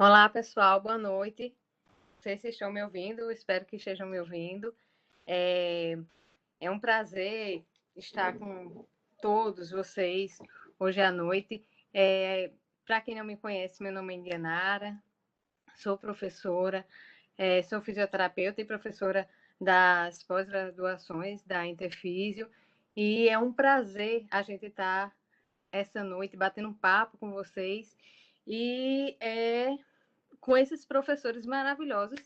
Olá, pessoal, boa noite. Não sei se estão me ouvindo, espero que estejam me ouvindo. É um prazer estar com todos vocês hoje à noite. Para quem não me conhece, meu nome é Indianara, sou professora, sou fisioterapeuta e professora das pós-graduações da Interfísio, e é um prazer a gente estar essa noite batendo um papo com vocês e com esses professores maravilhosos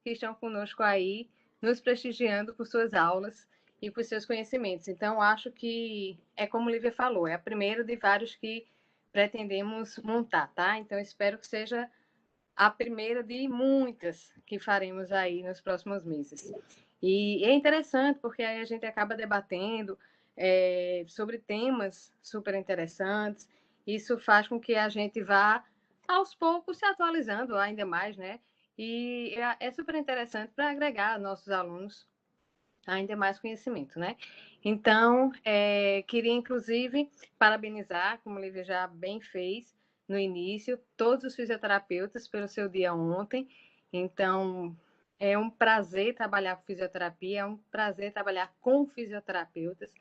que estão conosco aí, nos prestigiando por suas aulas e por seus conhecimentos. Então, acho que é como o Lívia falou, é a primeira de vários que pretendemos montar, tá? Então, espero que seja a primeira de muitas que faremos aí nos próximos meses. E é interessante porque aí a gente acaba debatendo sobre temas super interessantes. Isso faz com que a gente vá, aos poucos, se atualizando ainda mais, né? E é super interessante para agregar aos nossos alunos ainda mais conhecimento, né? Então, queria, inclusive, parabenizar, como a Lívia já bem fez no início, todos os fisioterapeutas pelo seu dia ontem. Então, é um prazer trabalhar com fisioterapia, é um prazer trabalhar com fisioterapeutas.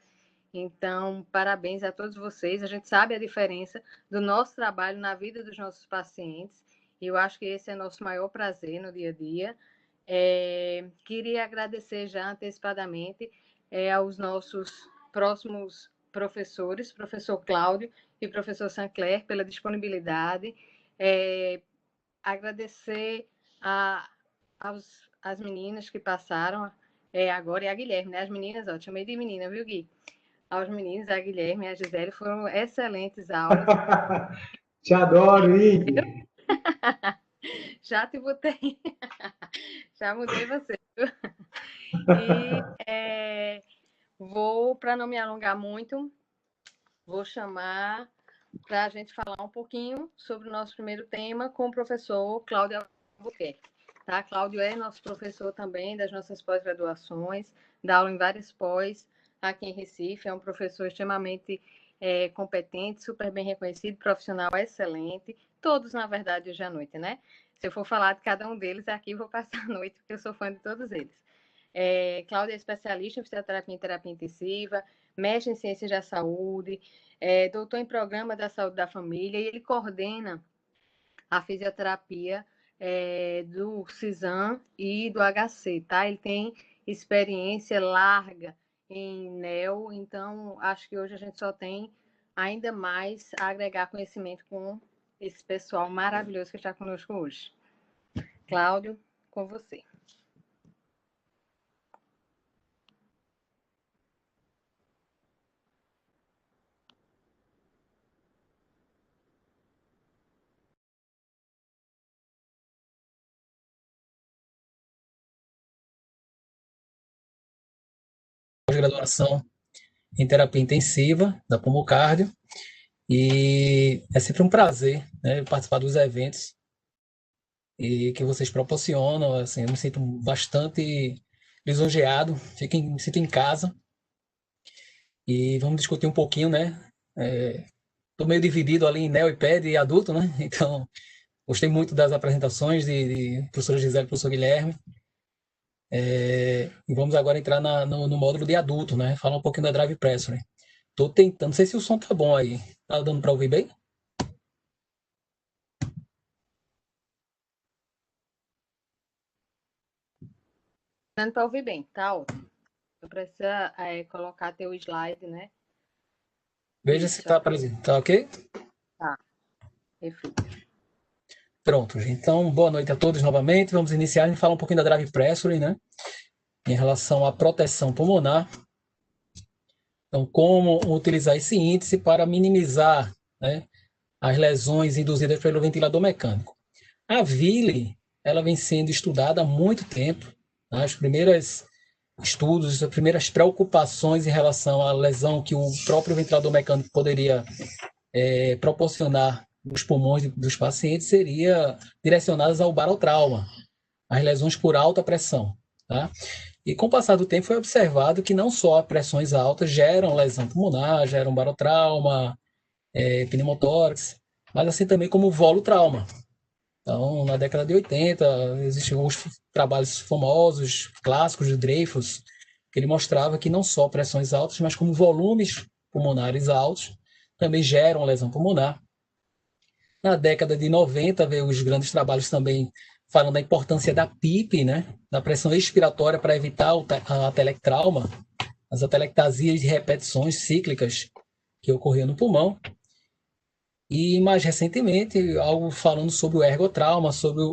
Então, parabéns a todos vocês. A gente sabe a diferença do nosso trabalho na vida dos nossos pacientes, e eu acho que esse é nosso maior prazer no dia a dia. Queria agradecer já antecipadamente aos nossos próximos professores, professor Cláudio e professor Sancler, pela disponibilidade. Agradecer às meninas que passaram agora, e a Guilherme, né? As meninas, ó, chamei de menina, viu, Gui? Aos meninos, a Guilherme e a Gisele, foram excelentes aulas. Te adoro, Ig. Já te botei, já mudei você. E para não me alongar muito, vou chamar para a gente falar um pouquinho sobre o nosso primeiro tema com o professor Cláudio Albuquerque. Tá? Cláudio é nosso professor também das nossas pós-graduações, dá aula em várias pós aqui em Recife, é um professor extremamente competente, super bem reconhecido, profissional excelente, todos, na verdade, hoje à noite, né? Se eu for falar de cada um deles aqui, vou passar a noite, porque eu sou fã de todos eles. Cláudia é especialista em fisioterapia e terapia intensiva, mestre em ciências da saúde, doutor em programa da saúde da família, e ele coordena a fisioterapia do CISAM e do HC, tá? Ele tem experiência larga em NEO, então acho que hoje a gente só tem ainda mais a agregar conhecimento com esse pessoal maravilhoso que está conosco hoje. Cláudio, com você. Pós-graduação em terapia intensiva da Pomocardio, e é sempre um prazer, né, participar dos eventos e que vocês proporcionam. Assim, eu me sinto bastante lisonjeado, me sinto em casa, e vamos discutir um pouquinho, né? Estou meio dividido ali em neo e ped e adulto, né? Então, gostei muito das apresentações de professora Gisele e professor Guilherme. E vamos agora entrar no módulo de adulto, né? Falar um pouquinho da Drive Pressure. Tô tentando, não sei se o som tá bom aí. Tá dando para ouvir bem? Dando para ouvir bem, tá ótimo. Tu precisa colocar teu slide, né? Veja se Isso, tá aparecendo. Tá ok? tá. Perfeito. Pronto, gente. Então, boa noite a todos novamente. Vamos iniciar e falar um pouquinho da Drive Pressure, né? Em relação à proteção pulmonar. Então, como utilizar esse índice para minimizar, né, as lesões induzidas pelo ventilador mecânico. A VILE, ela vem sendo estudada há muito tempo. Né? Os primeiros estudos, as primeiras preocupações em relação à lesão que o próprio ventilador mecânico poderia proporcionar nos pulmões dos pacientes seria direcionadas ao barotrauma, as lesões por alta pressão. Tá? E com o passar do tempo foi observado que não só pressões altas geram lesão pulmonar, geram barotrauma, pneumotórax, mas assim também como o volutrauma. Então, na década de 80, existem alguns trabalhos famosos, clássicos de Dreyfus, que ele mostrava que não só pressões altas, mas como volumes pulmonares altos também geram lesão pulmonar. Na década de 90, veio os grandes trabalhos também falando da importância da PIP, né, da pressão expiratória para evitar a atelectrauma, as atelectasias de repetições cíclicas que ocorriam no pulmão. E mais recentemente, algo falando sobre o ergotrauma, sobre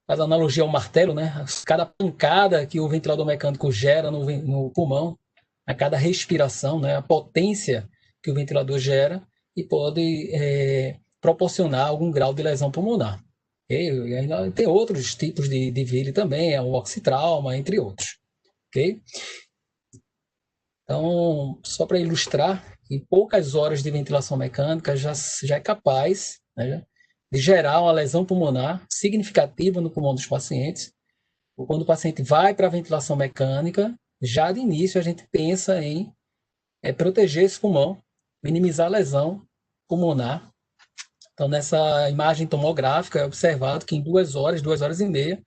faz analogia ao martelo, né? Cada pancada que o ventilador mecânico gera no pulmão, a cada respiração, né? A potência que o ventilador gera e pode proporcionar algum grau de lesão pulmonar. Okay? E ainda tem outros tipos de VILI também, o oxitrauma, entre outros. Okay? Então, só para ilustrar, em poucas horas de ventilação mecânica já é capaz, né, de gerar uma lesão pulmonar significativa no pulmão dos pacientes. Quando o paciente vai para a ventilação mecânica, já de início a gente pensa em proteger esse pulmão, minimizar a lesão pulmonar. Então, nessa imagem tomográfica, é observado que em 2 horas e meia,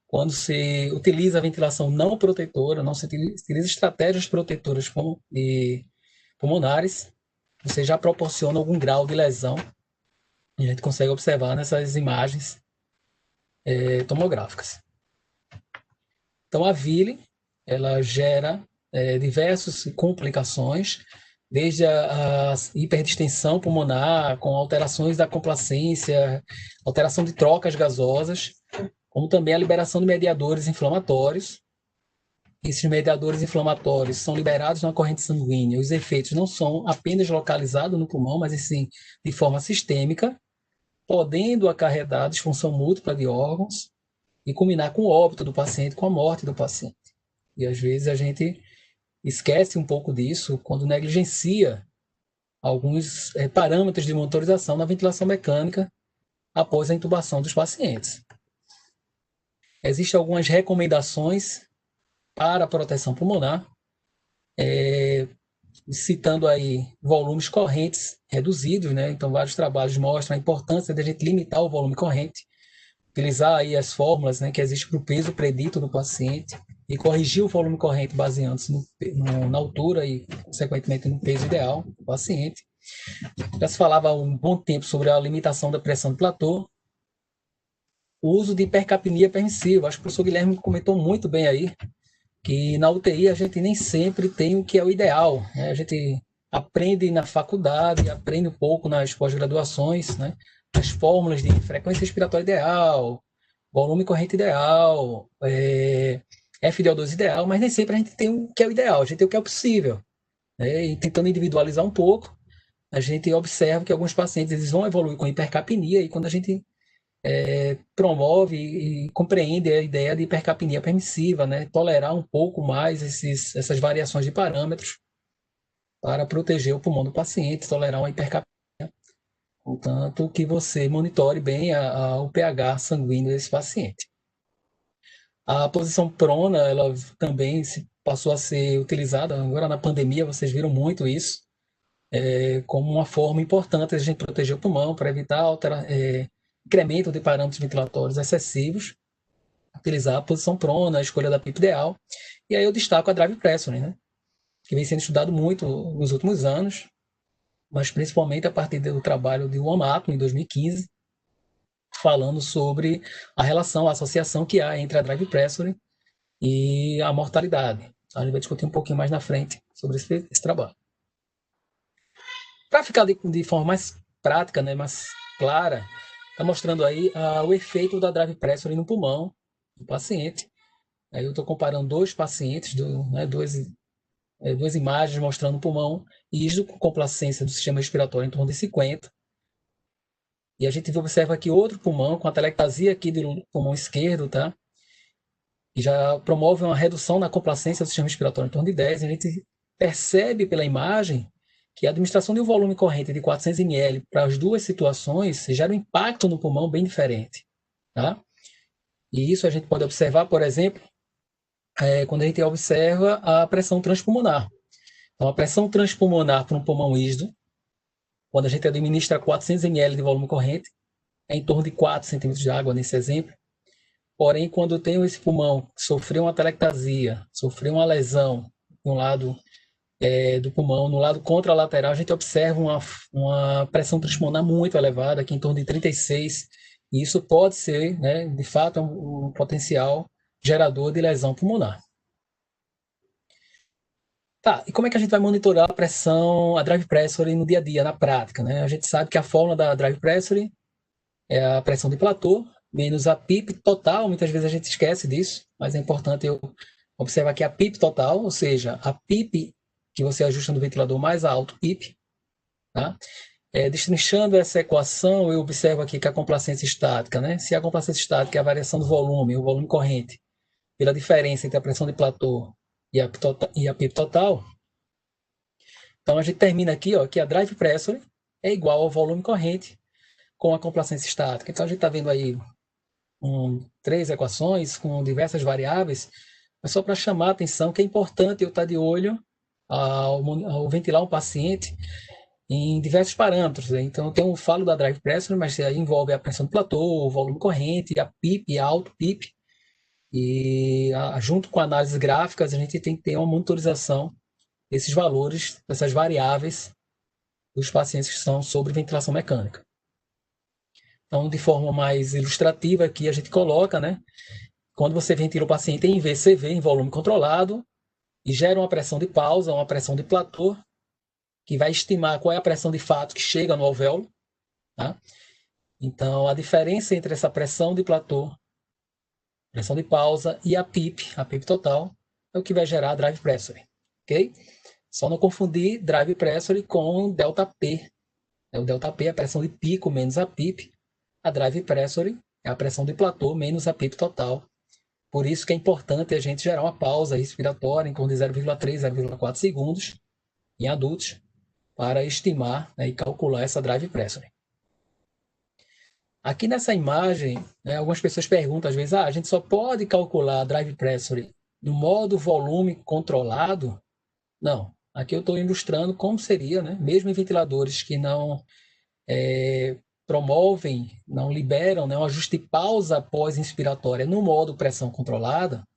quando se utiliza a ventilação não protetora, não se utiliza estratégias protetoras pulmonares, você já proporciona algum grau de lesão. A gente consegue observar nessas imagens tomográficas. Então, a VILI, ela gera diversas complicações, desde a hiperdistensão pulmonar, com alterações da complacência, alteração de trocas gasosas, como também a liberação de mediadores inflamatórios. Esses mediadores inflamatórios são liberados na corrente sanguínea. Os efeitos não são apenas localizados no pulmão, mas sim de forma sistêmica, podendo acarretar disfunção múltipla de órgãos e culminar com o óbito do paciente, com a morte do paciente. E às vezes a gente esquece um pouco disso quando negligencia alguns parâmetros de monitorização na ventilação mecânica após a intubação dos pacientes. Existem algumas recomendações para a proteção pulmonar, citando aí volumes correntes reduzidos, né? Então vários trabalhos mostram a importância de a gente limitar o volume corrente, utilizar aí as fórmulas, né, que existem para o peso predito do paciente e corrigir o volume corrente baseando-se na altura e, consequentemente, no peso ideal do paciente. Já se falava há um bom tempo sobre a limitação da pressão de platô, o uso de hipercapnia permissiva. Acho que o professor Guilherme comentou muito bem aí, que na UTI a gente nem sempre tem o que é o ideal, né? A gente aprende na faculdade, aprende um pouco nas pós-graduações, né? As fórmulas de frequência respiratória ideal, volume corrente ideal, FiO2 ideal, mas nem sempre a gente tem o que é o ideal, a gente tem o que é o possível, né? E tentando individualizar um pouco, a gente observa que alguns pacientes eles vão evoluir com hipercapnia, e quando a gente promove e compreende a ideia de hipercapnia permissiva, né? Tolerar um pouco mais essas variações de parâmetros para proteger o pulmão do paciente, tolerar uma hipercapnia, contanto que você monitore bem o pH sanguíneo desse paciente. A posição prona, ela também passou a ser utilizada, agora na pandemia vocês viram muito isso, como uma forma importante de a gente proteger o pulmão, para evitar incremento de parâmetros ventilatórios excessivos, utilizar a posição prona, a escolha da PIP ideal. E aí eu destaco a drive pressure, né, que vem sendo estudado muito nos últimos anos, mas principalmente a partir do trabalho de Wamato, em 2015, falando sobre a relação, a associação que há entre a drive pressure e a mortalidade. A gente vai discutir um pouquinho mais na frente sobre esse trabalho. Para ficar de forma mais prática, né, mais clara, está mostrando aí o efeito da drive pressure no pulmão do paciente. Aí eu estou comparando 2 pacientes, duas imagens mostrando o pulmão rígido com complacência do sistema respiratório em torno de 50. E a gente observa aqui outro pulmão com atelectasia aqui do pulmão esquerdo, tá? E já promove uma redução na complacência do sistema respiratório em torno de 10. E a gente percebe pela imagem que a administração de um volume corrente de 400 ml para as duas situações gera um impacto no pulmão bem diferente, tá? E isso a gente pode observar, por exemplo, quando a gente observa a pressão transpulmonar. Então, a pressão transpulmonar para um pulmão rígido, quando a gente administra 400 ml de volume corrente, é em torno de 4 centímetros de água nesse exemplo. Porém, quando eu tenho esse pulmão que sofreu uma atelectasia, sofreu uma lesão no lado do pulmão, no lado contralateral, a gente observa uma pressão transpulmonar muito elevada, aqui em torno de 36, e isso pode ser, né, de fato, um potencial gerador de lesão pulmonar. Tá, e como é que a gente vai monitorar a pressão, a drive pressure no dia a dia, na prática, né? A gente sabe que a fórmula da drive pressure é a pressão de platô, menos a PIP total, muitas vezes a gente esquece disso, mas é importante eu observar que a PIP total, ou seja, a PIP que você ajusta no ventilador mais alto, PIP, tá? Destrinchando essa equação, eu observo aqui que a complacência estática, né? Se a complacência estática é a variação do volume, o volume corrente, pela diferença entre a pressão de platô e a PIP total, então a gente termina aqui, ó, que a drive pressure é igual ao volume corrente com a complacência estática. Então a gente está vendo aí 3 equações com diversas variáveis, mas só para chamar a atenção que é importante eu estar de olho ao ventilar um paciente em diversos parâmetros. Então, eu falo da drive pressure, mas aí envolve a pressão do platô, o volume corrente, a PIP, a alto PIP, e junto com análises gráficas, a gente tem que ter uma monitorização desses valores, dessas variáveis dos pacientes que estão sobre ventilação mecânica. Então, de forma mais ilustrativa aqui, a gente coloca, né? Quando você ventila o paciente em VCV, em volume controlado, e gera uma pressão de pausa, uma pressão de platô, que vai estimar qual é a pressão de fato que chega no alvéolo. Tá? Então, a diferença entre essa pressão de platô, pressão de pausa e a PIP total, é o que vai gerar a drive pressure. Ok? Só não confundir drive pressure com ΔP. O ΔP é a pressão de pico menos a PIP. A drive pressure é a pressão de platô menos a PIP total. Por isso que é importante a gente gerar uma pausa respiratória em torno de 0,3, 0,4 segundos em adultos para estimar, né, e calcular essa drive pressure. Aqui nessa imagem, né, algumas pessoas perguntam às vezes, a gente só pode calcular a drive pressure no modo volume controlado? Não. Aqui eu estou ilustrando como seria, né, mesmo em ventiladores que não promovem, não liberam, né, um ajuste de pausa pós-inspiratória no modo pressão controlada,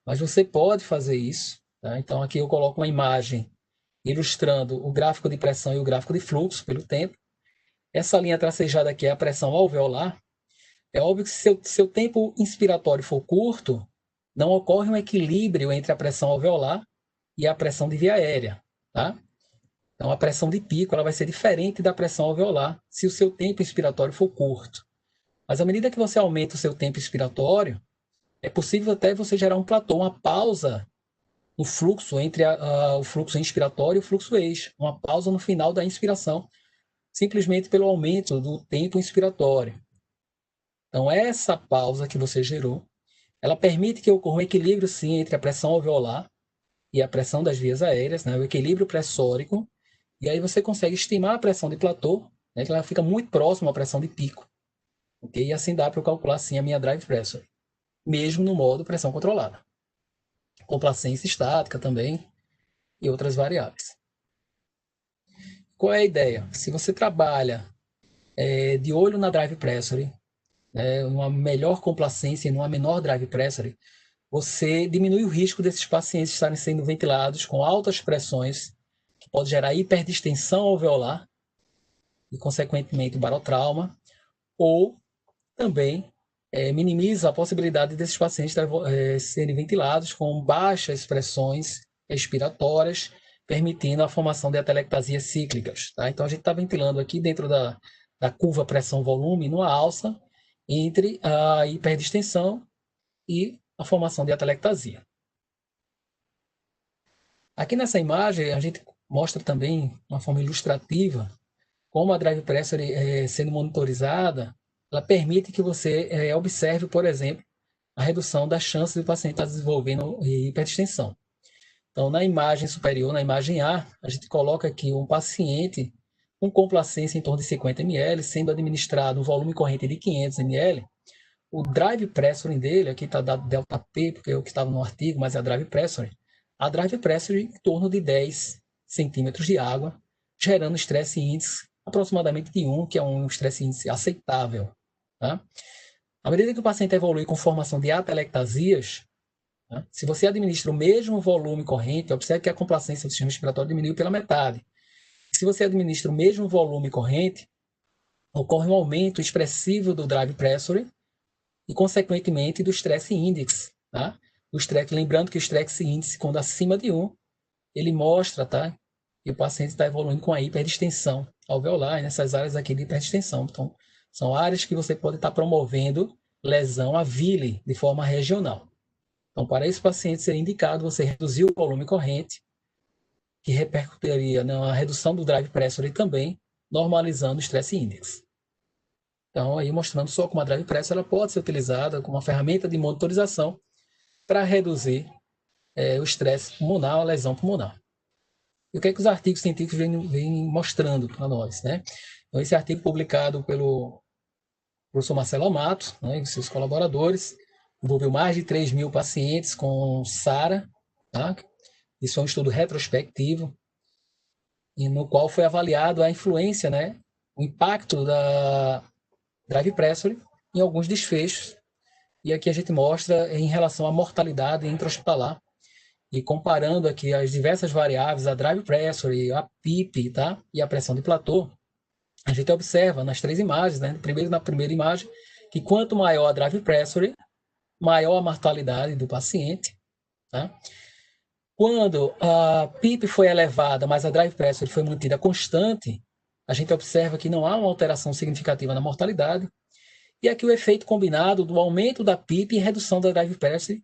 mas você pode fazer isso. Tá? Então aqui eu coloco uma imagem ilustrando o gráfico de pressão e o gráfico de fluxo pelo tempo. Essa linha tracejada aqui é a pressão alveolar. É óbvio que se seu tempo inspiratório for curto, não ocorre um equilíbrio entre a pressão alveolar e a pressão de via aérea. Tá? Então, a pressão de pico ela vai ser diferente da pressão alveolar se o seu tempo inspiratório for curto. Mas à medida que você aumenta o seu tempo inspiratório, é possível até você gerar um platô, uma pausa no fluxo entre o fluxo inspiratório e o fluxo eixo, uma pausa no final da inspiração, simplesmente pelo aumento do tempo inspiratório. Então, essa pausa que você gerou, ela permite que ocorra um equilíbrio, sim, entre a pressão alveolar e a pressão das vias aéreas, né, o equilíbrio pressórico, e aí você consegue estimar a pressão de platô, né, que ela fica muito próxima à pressão de pico. Okay? E assim dá para eu calcular, sim, a minha drive pressure, mesmo no modo pressão controlada. Complacência estática também e outras variáveis. Qual é a ideia? Se você trabalha de olho na drive pressure, uma melhor complacência e numa menor drive pressure, você diminui o risco desses pacientes estarem sendo ventilados com altas pressões, que pode gerar hiperdistensão alveolar e, consequentemente, barotrauma, ou também minimiza a possibilidade desses pacientes serem ventilados com baixas pressões expiratórias, permitindo a formação de atelectasias cíclicas. Tá? Então, a gente está ventilando aqui dentro da curva pressão-volume, numa alça, entre a hiperdistensão e a formação de atelectasia. Aqui nessa imagem, a gente mostra também, de uma forma ilustrativa, como a drive pressure sendo monitorizada, ela permite que você observe, por exemplo, a redução das chances do paciente estar desenvolvendo hiperdistensão. Então, na imagem superior, na imagem A, a gente coloca aqui um paciente com complacência em torno de 50 ml, sendo administrado um volume corrente de 500 ml. O drive pressure dele, aqui está dado ΔP, porque é o que estava no artigo, mas é a drive pressure. A drive pressure em torno de 10 centímetros de água, gerando estresse índice aproximadamente de 1, que é um estresse índice aceitável. tá? À medida que o paciente evolui com formação de atelectasias, tá? Se você administra o mesmo volume corrente, observe que a complacência do sistema respiratório diminuiu pela metade. Se você administra o mesmo volume corrente, ocorre um aumento expressivo do drive pressure e, consequentemente, do stress index. Tá? Lembrando que o stress index, quando acima de 1, ele mostra, tá, que o paciente está evoluindo com a hiperdistensão alveolar, nessas áreas aqui de hiperdistensão. Então, são áreas que você pode estar promovendo lesão à villi de forma regional. Então, para esse paciente ser indicado, você reduzir o volume corrente, que repercutiria na redução do drive pressure e também normalizando o stress index. Então, aí mostrando só como a drive pressure ela pode ser utilizada como uma ferramenta de monitorização para reduzir o estresse pulmonar, a lesão pulmonar. E o que é que os artigos científicos vêm mostrando para nós, né? Então, esse artigo publicado pelo professor Marcelo Amato, né, e seus colaboradores, envolveu mais de 3.000 pacientes com SARA, tá? Isso é um estudo retrospectivo, e no qual foi avaliado a influência, né, o impacto da drive pressure em alguns desfechos. E aqui a gente mostra em relação à mortalidade intra-hospitalar, e comparando aqui as diversas variáveis, a drive pressure, a PIP, tá? E a pressão de platô, a gente observa nas 3 imagens, né? Primeiro, na primeira imagem, que quanto maior a drive pressure, maior a mortalidade do paciente, tá? Quando a PIP foi elevada, mas a drive pressure foi mantida constante, a gente observa que não há uma alteração significativa na mortalidade. E aqui o efeito combinado do aumento da PIP e redução da drive pressure,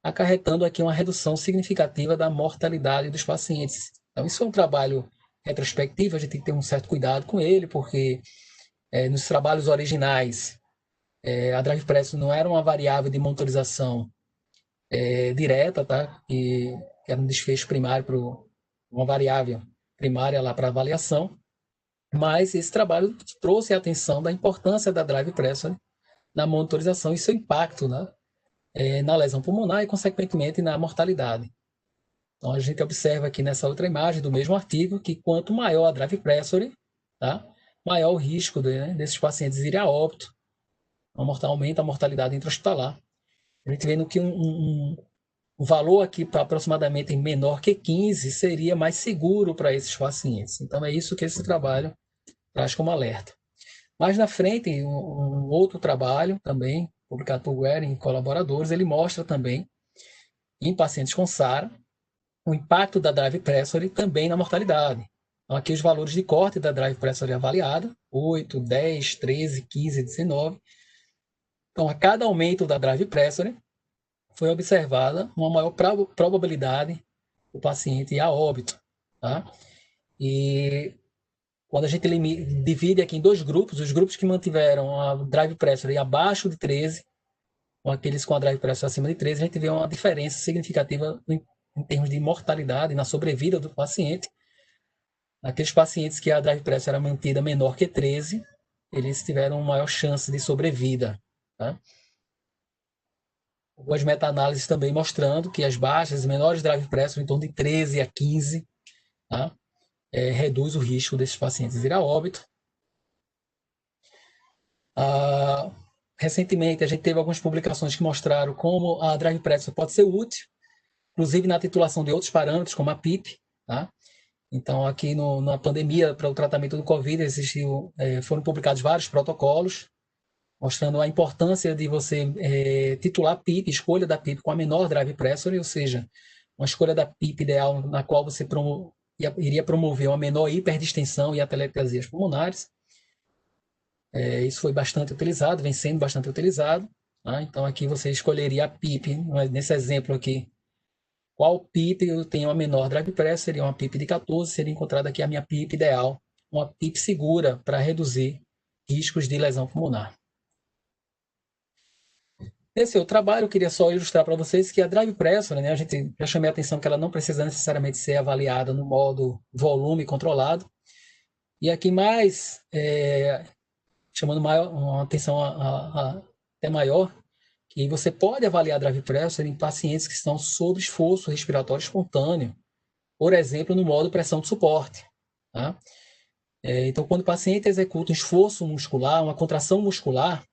acarretando aqui uma redução significativa da mortalidade dos pacientes. Então, isso é um trabalho retrospectivo, a gente tem que ter um certo cuidado com ele, porque nos trabalhos originais, a drive pressure não era uma variável de monitorização direta, tá? Que era um desfecho primário para uma variável primária lá para avaliação, mas esse trabalho trouxe a atenção da importância da drive pressure na monitorização e seu impacto, né, na lesão pulmonar e, consequentemente, na mortalidade. Então, a gente observa aqui nessa outra imagem do mesmo artigo que quanto maior a drive pressure, tá, maior o risco desses pacientes irem a óbito, aumenta a mortalidade intra-hospitalar. A gente vendo que um valor aqui para aproximadamente menor que 15 seria mais seguro para esses pacientes. Então, é isso que esse trabalho traz como alerta. Mais na frente, um outro trabalho também, publicado por Guerin e colaboradores, ele mostra também, em pacientes com SARA, o impacto da drive pressure também na mortalidade. Então, aqui os valores de corte da drive pressure avaliada, 8, 10, 13, 15, 19. Então, a cada aumento da drive pressure, foi observada uma maior probabilidade do paciente ir a óbito. Tá? E quando a gente divide aqui em 2 grupos, os grupos que mantiveram a drive pressure abaixo de 13, com aqueles com a drive pressure acima de 13, a gente vê uma diferença significativa em termos de mortalidade, na sobrevida do paciente. Aqueles pacientes que a drive pressure era mantida menor que 13, eles tiveram maior chance de sobrevida. Tá? Algumas meta-análises também mostrando que as baixas e menores drive pressure, em torno de 13 a 15, tá? Reduz o risco desses pacientes ir a óbito. Recentemente, a gente teve algumas publicações que mostraram como a drive pressure pode ser útil, inclusive na titulação de outros parâmetros, como a PIP. Tá? Então, aqui na pandemia, para o tratamento do COVID, foram publicados vários protocolos, mostrando a importância de você titular PIP, escolha da PIP com a menor drive pressure, ou seja, uma escolha da PIP ideal na qual você iria promover uma menor hiperdistensão e atelectasias pulmonares. Isso foi bastante utilizado, vem sendo bastante utilizado. Tá? Então, aqui você escolheria a PIP, nesse exemplo aqui, qual PIP eu tenho a menor drive pressure, seria uma PIP de 14, seria encontrada aqui a minha PIP ideal, uma PIP segura para reduzir riscos de lesão pulmonar. Nesse outro trabalho, eu queria só ilustrar para vocês que a drive pressure, né, a gente já chamei a atenção que ela não precisa necessariamente ser avaliada no modo volume controlado. E aqui mais, chamando uma atenção até maior, que você pode avaliar a drive pressure em pacientes que estão sob esforço respiratório espontâneo, por exemplo, no modo pressão de suporte. Tá? Então, quando o paciente executa um esforço muscular, uma contração muscular,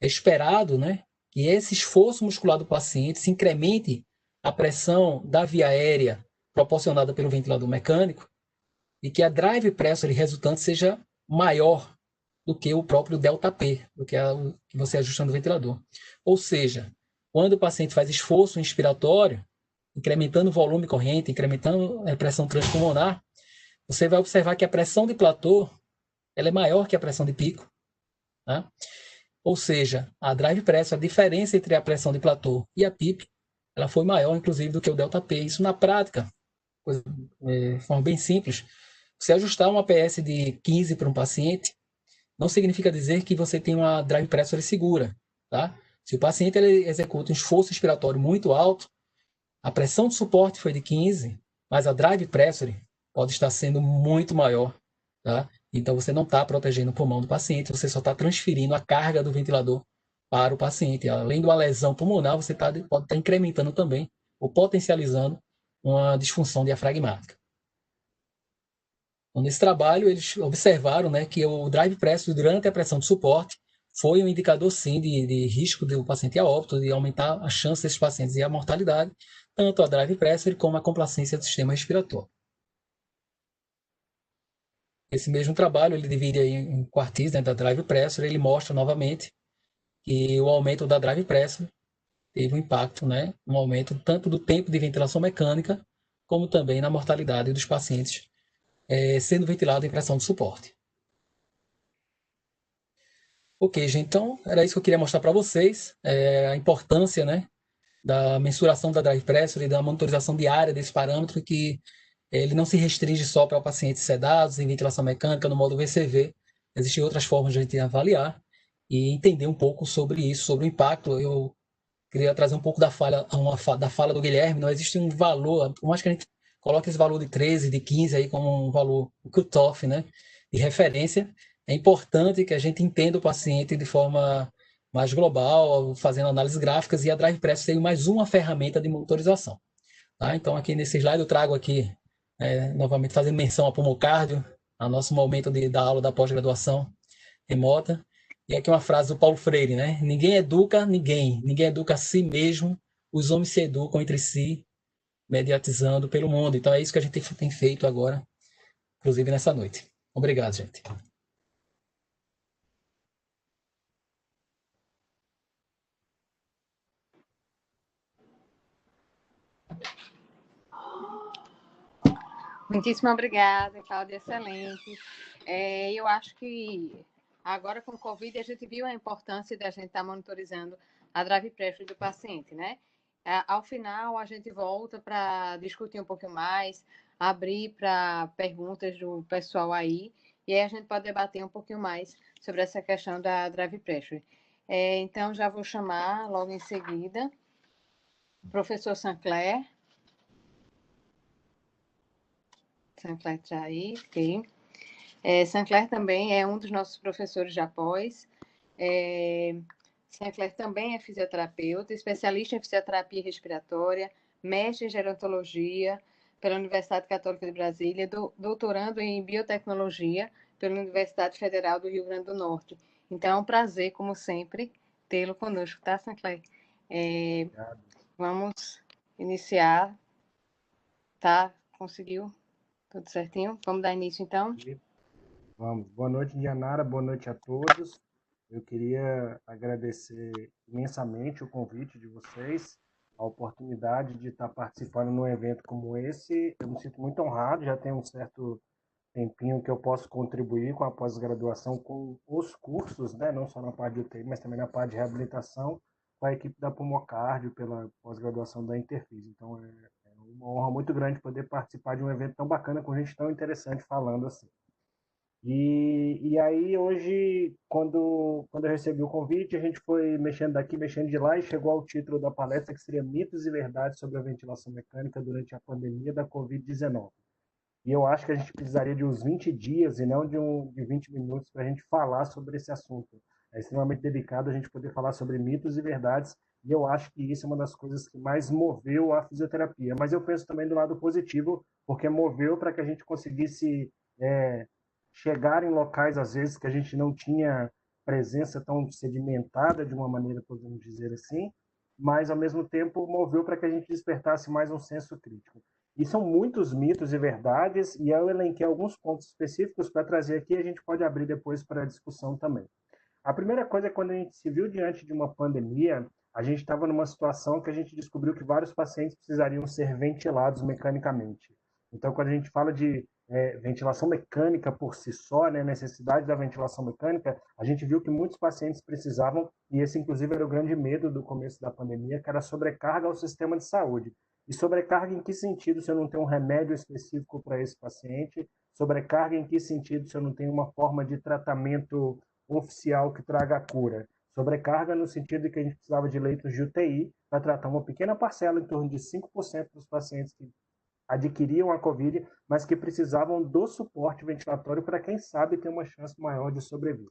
é esperado, né, que esse esforço muscular do paciente se incremente a pressão da via aérea proporcionada pelo ventilador mecânico e que a drive pressure resultante seja maior do que o próprio ΔP, do que o que você ajusta no ventilador. Ou seja, quando o paciente faz esforço inspiratório, incrementando o volume corrente, incrementando a pressão transpulmonar, você vai observar que a pressão de platô ela é maior que a pressão de pico. Tá? Ou seja, a drive pressure, a diferença entre a pressão de platô e a PIP, ela foi maior, inclusive, do que o ΔP. Isso na prática, de forma bem simples, você ajustar uma PS de 15 para um paciente, não significa dizer que você tem uma drive pressure segura. Tá? Se o paciente ele executa um esforço expiratório muito alto, a pressão de suporte foi de 15, mas a drive pressure pode estar sendo muito maior. Tá? Então, você não está protegendo o pulmão do paciente, você só está transferindo a carga do ventilador para o paciente. Além de uma lesão pulmonar, você pode estar incrementando também ou potencializando uma disfunção diafragmática. Então, nesse trabalho, eles observaram, né, que o drive pressure durante a pressão de suporte foi um indicador, sim, de risco do paciente a óbito, de aumentar a chance desses pacientes e a mortalidade, tanto a drive pressure como a complacência do sistema respiratório. Esse mesmo trabalho, ele divide em quartis, né, da drive pressure, ele mostra novamente que o aumento da drive pressure teve um impacto, né, um aumento tanto do tempo de ventilação mecânica, como também na mortalidade dos pacientes sendo ventilado em pressão de suporte. Ok, gente, então era isso que eu queria mostrar para vocês, a importância, né, da mensuração da drive pressure e da monitorização diária desse parâmetro, que ele não se restringe só para pacientes sedados em ventilação mecânica no modo VCV. Existem outras formas de a gente avaliar e entender um pouco sobre isso, sobre o impacto. Eu queria trazer um pouco da fala do Guilherme. Não existe um valor, por mais que a gente coloque esse valor de 13, de 15 aí como um valor cut-off, né, de referência, é importante que a gente entenda o paciente de forma mais global, fazendo análises gráficas, e a Drive Press tem mais uma ferramenta de monitorização. Tá? Então, aqui nesse slide eu trago aqui, novamente fazendo menção ao pulmocárdio, ao nosso momento da aula da pós-graduação remota. E aqui uma frase do Paulo Freire, né? Ninguém educa ninguém, ninguém educa a si mesmo, os homens se educam entre si, mediatizando pelo mundo. Então é isso que a gente tem feito agora, inclusive nessa noite. Obrigado, gente. Muitíssimo obrigada, Cláudia, excelente. Eu acho que agora com o Covid a gente viu a importância da gente estar monitorizando a drive pressure do paciente, né? Ao final a gente volta para discutir um pouquinho mais, abrir para perguntas do pessoal aí, e aí a gente pode debater um pouquinho mais sobre essa questão da drive pressure. Então já vou chamar logo em seguida o professor Sancler. Sancler está aí, ok. Sancler também é um dos nossos professores de após. Sancler também é fisioterapeuta, especialista em fisioterapia respiratória, mestre em gerontologia pela Universidade Católica de Brasília, doutorando em biotecnologia pela Universidade Federal do Rio Grande do Norte. Então, é um prazer, como sempre, tê-lo conosco, tá, Sancler? Vamos iniciar, tá? Conseguiu? Tudo certinho? Vamos dar início, então? Vamos. Boa noite, Indianara. Boa noite a todos. Eu queria agradecer imensamente o convite de vocês, a oportunidade de estar participando num evento como esse. Eu me sinto muito honrado, já tem um certo tempinho que eu posso contribuir com a pós-graduação, com os cursos, né? Não só na parte de UTI, mas também na parte de reabilitação, com a equipe da Pulmocárdio, pela pós-graduação da Interfis. Então, é uma honra muito grande poder participar de um evento tão bacana, com gente tão interessante falando assim. E aí, hoje, quando eu recebi o convite, a gente foi mexendo daqui, mexendo de lá, e chegou ao título da palestra, que seria Mitos e Verdades sobre a Ventilação Mecânica durante a pandemia da Covid-19. E eu acho que a gente precisaria de uns 20 dias e não de 20 minutos para a gente falar sobre esse assunto. É extremamente delicado a gente poder falar sobre mitos e verdades, e eu acho que isso é uma das coisas que mais moveu a fisioterapia. Mas eu penso também do lado positivo, porque moveu para que a gente conseguisse chegar em locais, às vezes, que a gente não tinha presença tão sedimentada de uma maneira, podemos dizer assim, mas ao mesmo tempo moveu para que a gente despertasse mais um senso crítico. E são muitos mitos e verdades, e eu elenquei alguns pontos específicos para trazer aqui, e a gente pode abrir depois para a discussão também. A primeira coisa é quando a gente se viu diante de uma pandemia, a gente estava numa situação que a gente descobriu que vários pacientes precisariam ser ventilados mecanicamente. Então, quando a gente fala de ventilação mecânica por si só, né, necessidade da ventilação mecânica, a gente viu que muitos pacientes precisavam, e esse inclusive era o grande medo do começo da pandemia, que era sobrecarga ao sistema de saúde. E sobrecarga em que sentido se eu não tenho um remédio específico para esse paciente? Sobrecarga em que sentido se eu não tenho uma forma de tratamento oficial que traga a cura? Sobrecarga no sentido de que a gente precisava de leitos de UTI para tratar uma pequena parcela, em torno de 5% dos pacientes que adquiriam a Covid, mas que precisavam do suporte ventilatório para, quem sabe, ter uma chance maior de sobrevida.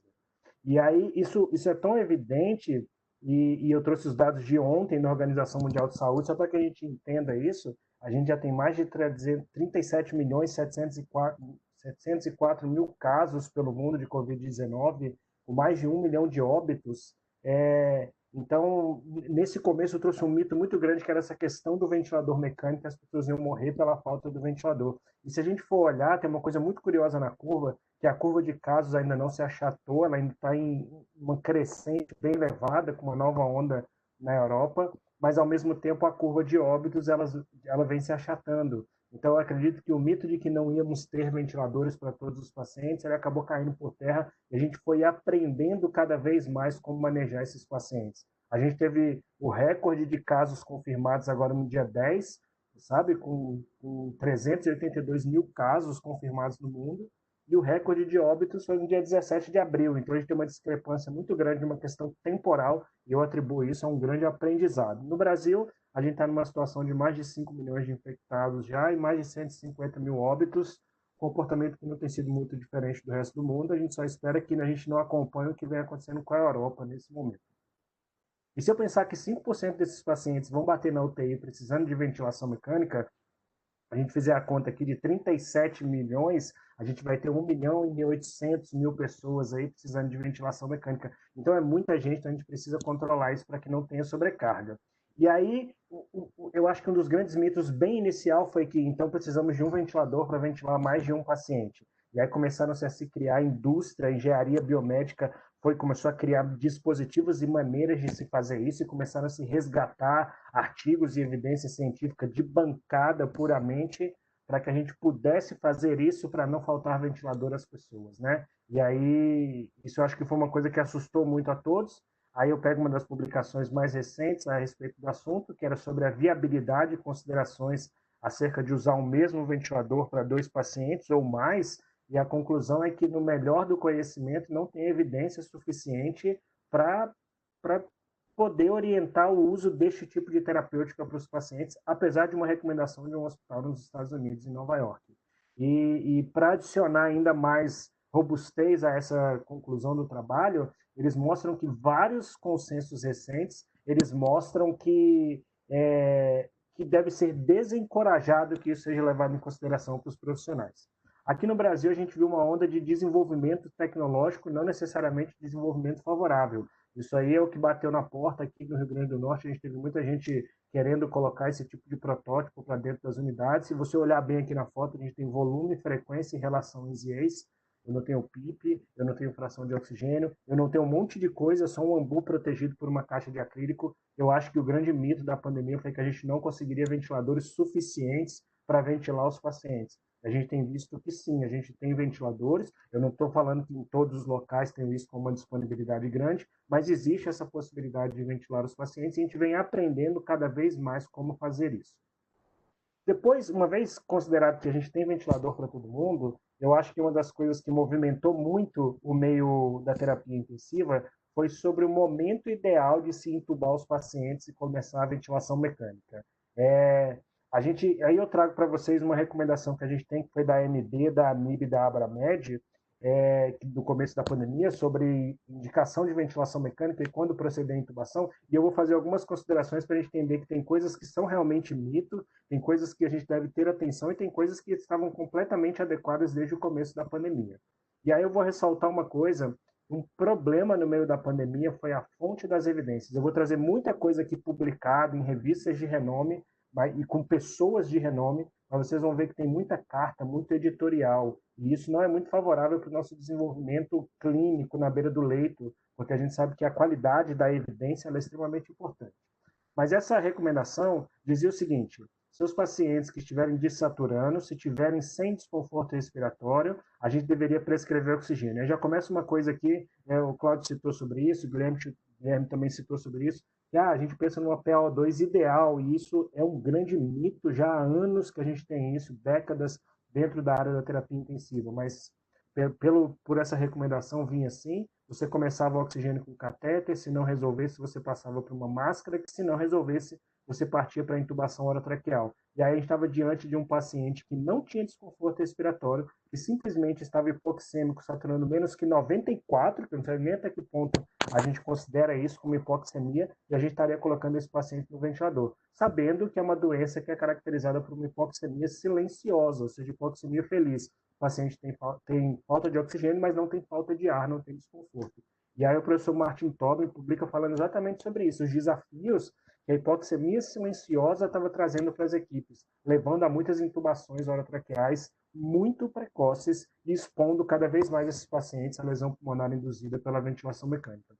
E aí isso é tão evidente, e eu trouxe os dados de ontem da Organização Mundial de Saúde, só para que a gente entenda isso, a gente já tem mais de 37 milhões 704 mil casos pelo mundo de Covid-19, com mais de 1 milhão de óbitos. Então, nesse começo eu trouxe um mito muito grande, que era essa questão do ventilador mecânico, as pessoas iam morrer pela falta do ventilador. E se a gente for olhar, tem uma coisa muito curiosa na curva, que a curva de casos ainda não se achatou, ela ainda está em uma crescente bem elevada, com uma nova onda na Europa, mas ao mesmo tempo a curva de óbitos ela vem se achatando. Então, eu acredito que o mito de que não íamos ter ventiladores para todos os pacientes, ele acabou caindo por terra, e a gente foi aprendendo cada vez mais como manejar esses pacientes. A gente teve o recorde de casos confirmados agora no dia 10, sabe, com 382 mil casos confirmados no mundo, e o recorde de óbitos foi no dia 17 de abril. Então, a gente tem uma discrepância muito grande, uma questão temporal, e eu atribuo isso a um grande aprendizado. No Brasil, a gente está numa situação de mais de 5 milhões de infectados já e mais de 150 mil óbitos, comportamento que não tem sido muito diferente do resto do mundo. A gente só espera que a gente não acompanhe o que vem acontecendo com a Europa nesse momento. E se eu pensar que 5% desses pacientes vão bater na UTI precisando de ventilação mecânica, a gente fizer a conta aqui de 37 milhões, a gente vai ter 1 milhão e 800 mil pessoas aí precisando de ventilação mecânica. Então é muita gente, então a gente precisa controlar isso para que não tenha sobrecarga. E aí, eu acho que um dos grandes mitos bem inicial foi que então precisamos de um ventilador para ventilar mais de um paciente. E aí começaram-se a se criar indústria, a engenharia biomédica começou a criar dispositivos e maneiras de se fazer isso, e começaram a se resgatar artigos e evidência científica de bancada puramente para que a gente pudesse fazer isso para não faltar ventilador às pessoas, né? E aí, isso eu acho que foi uma coisa que assustou muito a todos. Aí eu pego uma das publicações mais recentes a respeito do assunto, que era sobre a viabilidade e considerações acerca de usar o mesmo ventilador para 2 pacientes ou mais, e a conclusão é que, no melhor do conhecimento, não tem evidência suficiente para poder orientar o uso deste tipo de terapêutica para os pacientes, apesar de uma recomendação de um hospital nos Estados Unidos, em Nova York. E para adicionar ainda mais robustez a essa conclusão do trabalho, eles mostram que vários consensos recentes, eles mostram que deve ser desencorajado que isso seja levado em consideração para os profissionais. Aqui no Brasil, a gente viu uma onda de desenvolvimento tecnológico, não necessariamente desenvolvimento favorável. Isso aí é o que bateu na porta aqui no Rio Grande do Norte. A gente teve muita gente querendo colocar esse tipo de protótipo para dentro das unidades. Se você olhar bem aqui na foto, a gente tem volume, frequência e relação ISIEs. Eu não tenho PIP, eu não tenho fração de oxigênio, eu não tenho um monte de coisa, só um ambu protegido por uma caixa de acrílico. Eu acho que o grande mito da pandemia foi que a gente não conseguiria ventiladores suficientes para ventilar os pacientes. A gente tem visto que sim, a gente tem ventiladores. Eu não estou falando que em todos os locais tem isso com uma disponibilidade grande, mas existe essa possibilidade de ventilar os pacientes e a gente vem aprendendo cada vez mais como fazer isso. Depois, uma vez considerado que a gente tem ventilador para todo mundo, eu acho que uma das coisas que movimentou muito o meio da terapia intensiva foi sobre o momento ideal de se entubar os pacientes e começar a ventilação mecânica. Aí eu trago para vocês uma recomendação que a gente tem, que foi da AMD, da AMIB e da Abramed, do começo da pandemia, sobre indicação de ventilação mecânica e quando proceder à intubação, e eu vou fazer algumas considerações para a gente entender que tem coisas que são realmente mito, tem coisas que a gente deve ter atenção e tem coisas que estavam completamente adequadas desde o começo da pandemia. E aí eu vou ressaltar uma coisa um problema no meio da pandemia foi a fonte das evidências. Eu vou trazer muita coisa aqui publicada em revistas de renome e com pessoas de renome, mas vocês vão ver que tem muita carta, muito editorial, e isso não é muito favorável para o nosso desenvolvimento clínico na beira do leito, porque a gente sabe que a qualidade da evidência é extremamente importante. Mas essa recomendação dizia o seguinte: seus pacientes que estiverem desaturando, se tiverem sem desconforto respiratório, a gente deveria prescrever oxigênio. Aí já começa uma coisa aqui, o Cláudio citou sobre isso, o Guilherme também citou sobre isso, que a gente pensa numa PaO2 ideal, e isso é um grande mito, já há anos que a gente tem isso, décadas dentro da área da terapia intensiva, mas por essa recomendação vinha assim, você começava o oxigênio com catéter, se não resolvesse, você passava para uma máscara, que se não resolvesse, você partia para a intubação orotraqueal. E aí a gente estava diante de um paciente que não tinha desconforto respiratório, que simplesmente estava hipoxêmico, saturando menos que 94, que eu não sei nem até que ponto a gente considera isso como hipoxemia, e a gente estaria colocando esse paciente no ventilador, sabendo que é uma doença que é caracterizada por uma hipoxemia silenciosa, ou seja, hipoxemia feliz. O paciente tem falta de oxigênio, mas não tem falta de ar, não tem desconforto. E aí o professor Martin Tobin publica falando exatamente sobre isso, os desafios que a hipoxemia silenciosa estava trazendo para as equipes, levando a muitas intubações orotraqueais muito precoces e expondo cada vez mais esses pacientes à lesão pulmonar induzida pela ventilação mecânica.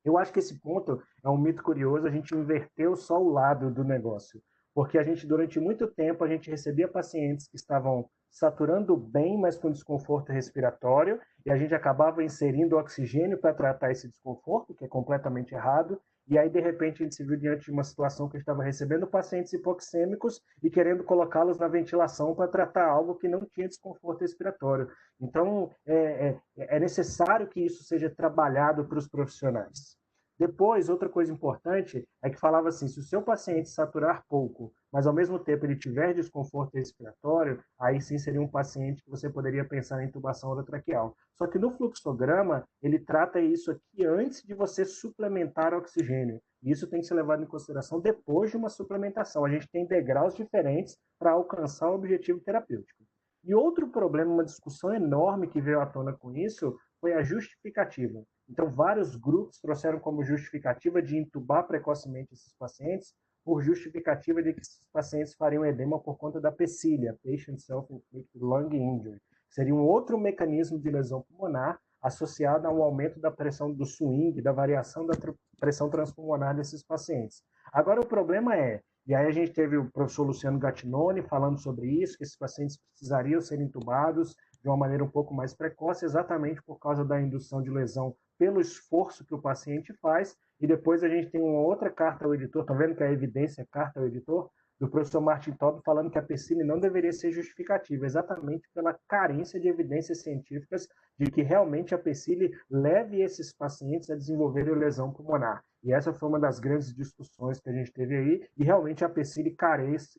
Eu acho que esse ponto é um mito curioso, a gente inverteu só o lado do negócio, porque a gente, durante muito tempo, a gente recebia pacientes que estavam saturando bem, mas com desconforto respiratório, e a gente acabava inserindo oxigênio para tratar esse desconforto, que é completamente errado, e aí, de repente, a gente se viu diante de uma situação que estava recebendo pacientes hipoxêmicos e querendo colocá-los na ventilação para tratar algo que não tinha desconforto respiratório. Então, é necessário que isso seja trabalhado para os profissionais. Depois, outra coisa importante é que falava assim, se o seu paciente saturar pouco, mas ao mesmo tempo ele tiver desconforto respiratório, aí sim seria um paciente que você poderia pensar em intubação orotraqueal. Só que no fluxograma, ele trata isso aqui antes de você suplementar oxigênio. E isso tem que ser levado em consideração depois de uma suplementação. A gente tem degraus diferentes para alcançar o objetivo terapêutico. E outro problema, uma discussão enorme que veio à tona com isso, foi a justificativa. Então, vários grupos trouxeram como justificativa de intubar precocemente esses pacientes, por justificativa de que esses pacientes fariam edema por conta da PSILIA, Patient Self-Inflicted Lung Injury. Seria um outro mecanismo de lesão pulmonar associado a um aumento da pressão do swing, da variação da pressão transpulmonar desses pacientes. Agora, o problema e aí a gente teve o professor Luciano Gattinoni falando sobre isso, que esses pacientes precisariam ser intubados de uma maneira um pouco mais precoce, exatamente por causa da indução de lesão pelo esforço que o paciente faz, e depois a gente tem uma outra carta ao editor, estão vendo que a evidência é carta ao editor, do professor Martin Tobin falando que a PSILI não deveria ser justificativa, exatamente pela carência de evidências científicas de que realmente a PSILI leve esses pacientes a desenvolverem lesão pulmonar. E essa foi uma das grandes discussões que a gente teve aí, e realmente a PSILI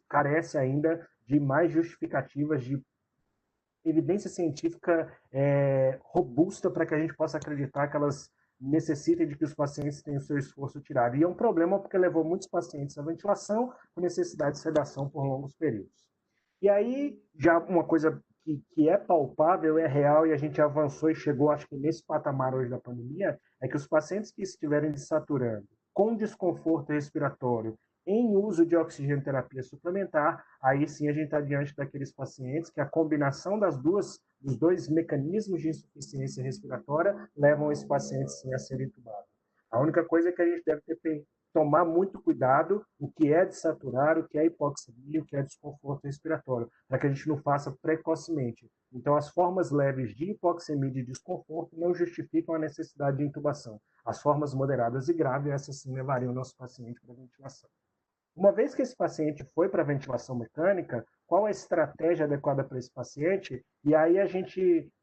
carece ainda de mais justificativas, de evidência científica robusta para que a gente possa acreditar que elas necessitem de que os pacientes tenham o seu esforço tirado. E é um problema porque levou muitos pacientes à ventilação com necessidade de sedação por longos períodos. E aí, já uma coisa que é palpável, é real, e a gente avançou e chegou, acho que nesse patamar hoje da pandemia, é que os pacientes que estiverem desaturando, com desconforto respiratório, em uso de oxigenoterapia suplementar, aí sim a gente está diante daqueles pacientes que a combinação dos dois mecanismos de insuficiência respiratória levam esse paciente sim a ser intubado. A única coisa é que a gente deve tomar muito cuidado o que é desaturar, o que é hipoxemia, o que é desconforto respiratório, para que a gente não faça precocemente. Então, as formas leves de hipoxemia e de desconforto não justificam a necessidade de intubação. As formas moderadas e graves, essas sim levariam o nosso paciente para a ventilação. Uma vez que esse paciente foi para a ventilação mecânica, qual a estratégia adequada para esse paciente? E aí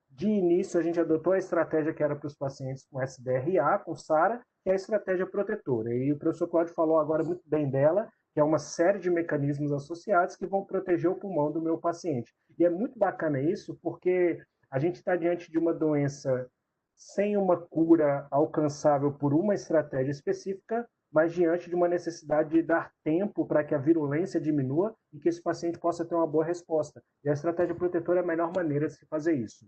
de início, a gente adotou a estratégia que era para os pacientes com SDRA, com SARA, que é a estratégia protetora. E o professor Cláudio falou agora muito bem dela, que é uma série de mecanismos associados que vão proteger o pulmão do meu paciente. E é muito bacana isso, porque a gente está diante de uma doença sem uma cura alcançável por uma estratégia específica, mas diante de uma necessidade de dar tempo para que a virulência diminua e que esse paciente possa ter uma boa resposta. E a estratégia protetora é a melhor maneira de se fazer isso.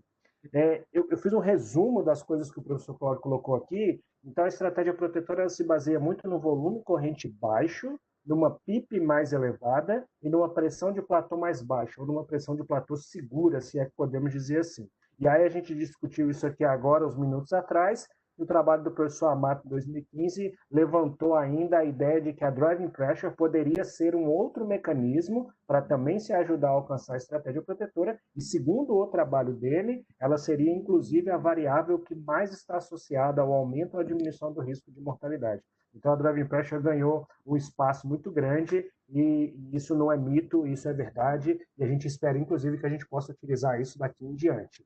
Eu fiz um resumo das coisas que o professor Cláudio colocou aqui. Então, a estratégia protetora se baseia muito no volume corrente baixo, numa PIP mais elevada e numa pressão de platô mais baixa, ou numa pressão de platô segura, se é que podemos dizer assim. E aí a gente discutiu isso aqui agora, uns minutos atrás, e o trabalho do professor Amato, em 2015, levantou ainda a ideia de que a driving pressure poderia ser um outro mecanismo para também se ajudar a alcançar a estratégia protetora, e segundo o trabalho dele, ela seria inclusive a variável que mais está associada ao aumento ou à diminuição do risco de mortalidade. Então a driving pressure ganhou um espaço muito grande e isso não é mito, isso é verdade, e a gente espera inclusive que a gente possa utilizar isso daqui em diante.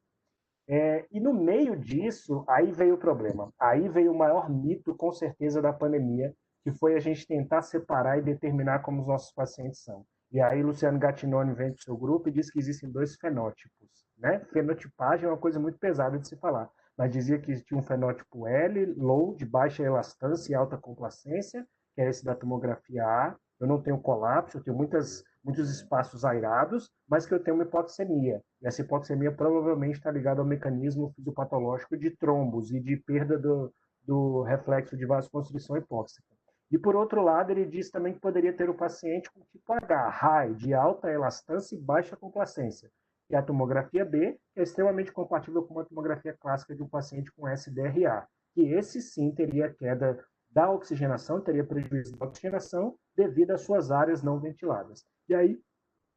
E no meio disso, aí veio o problema. Aí veio o maior mito, com certeza, da pandemia, que foi a gente tentar separar e determinar como os nossos pacientes são. E aí Luciano Gattinoni vem do seu grupo e diz que existem dois fenótipos. Né? Fenotipagem é uma coisa muito pesada de se falar, mas dizia que existia um fenótipo L, low, de baixa elastância e alta complacência, que é esse da tomografia A. Eu não tenho colapso, eu tenho muitos espaços airados, mas que eu tenho uma hipoxemia. E essa hipoxemia provavelmente está ligada ao mecanismo fisiopatológico de trombos e de perda do reflexo de vasoconstrição hipóxica. E, por outro lado, ele diz também que poderia ter o paciente com tipo H, high, de alta elastância e baixa complacência. E a tomografia B é extremamente compatível com uma tomografia clássica de um paciente com SDRA, que esse sim teria queda da oxigenação, teria prejuízo da oxigenação devido às suas áreas não ventiladas. E aí,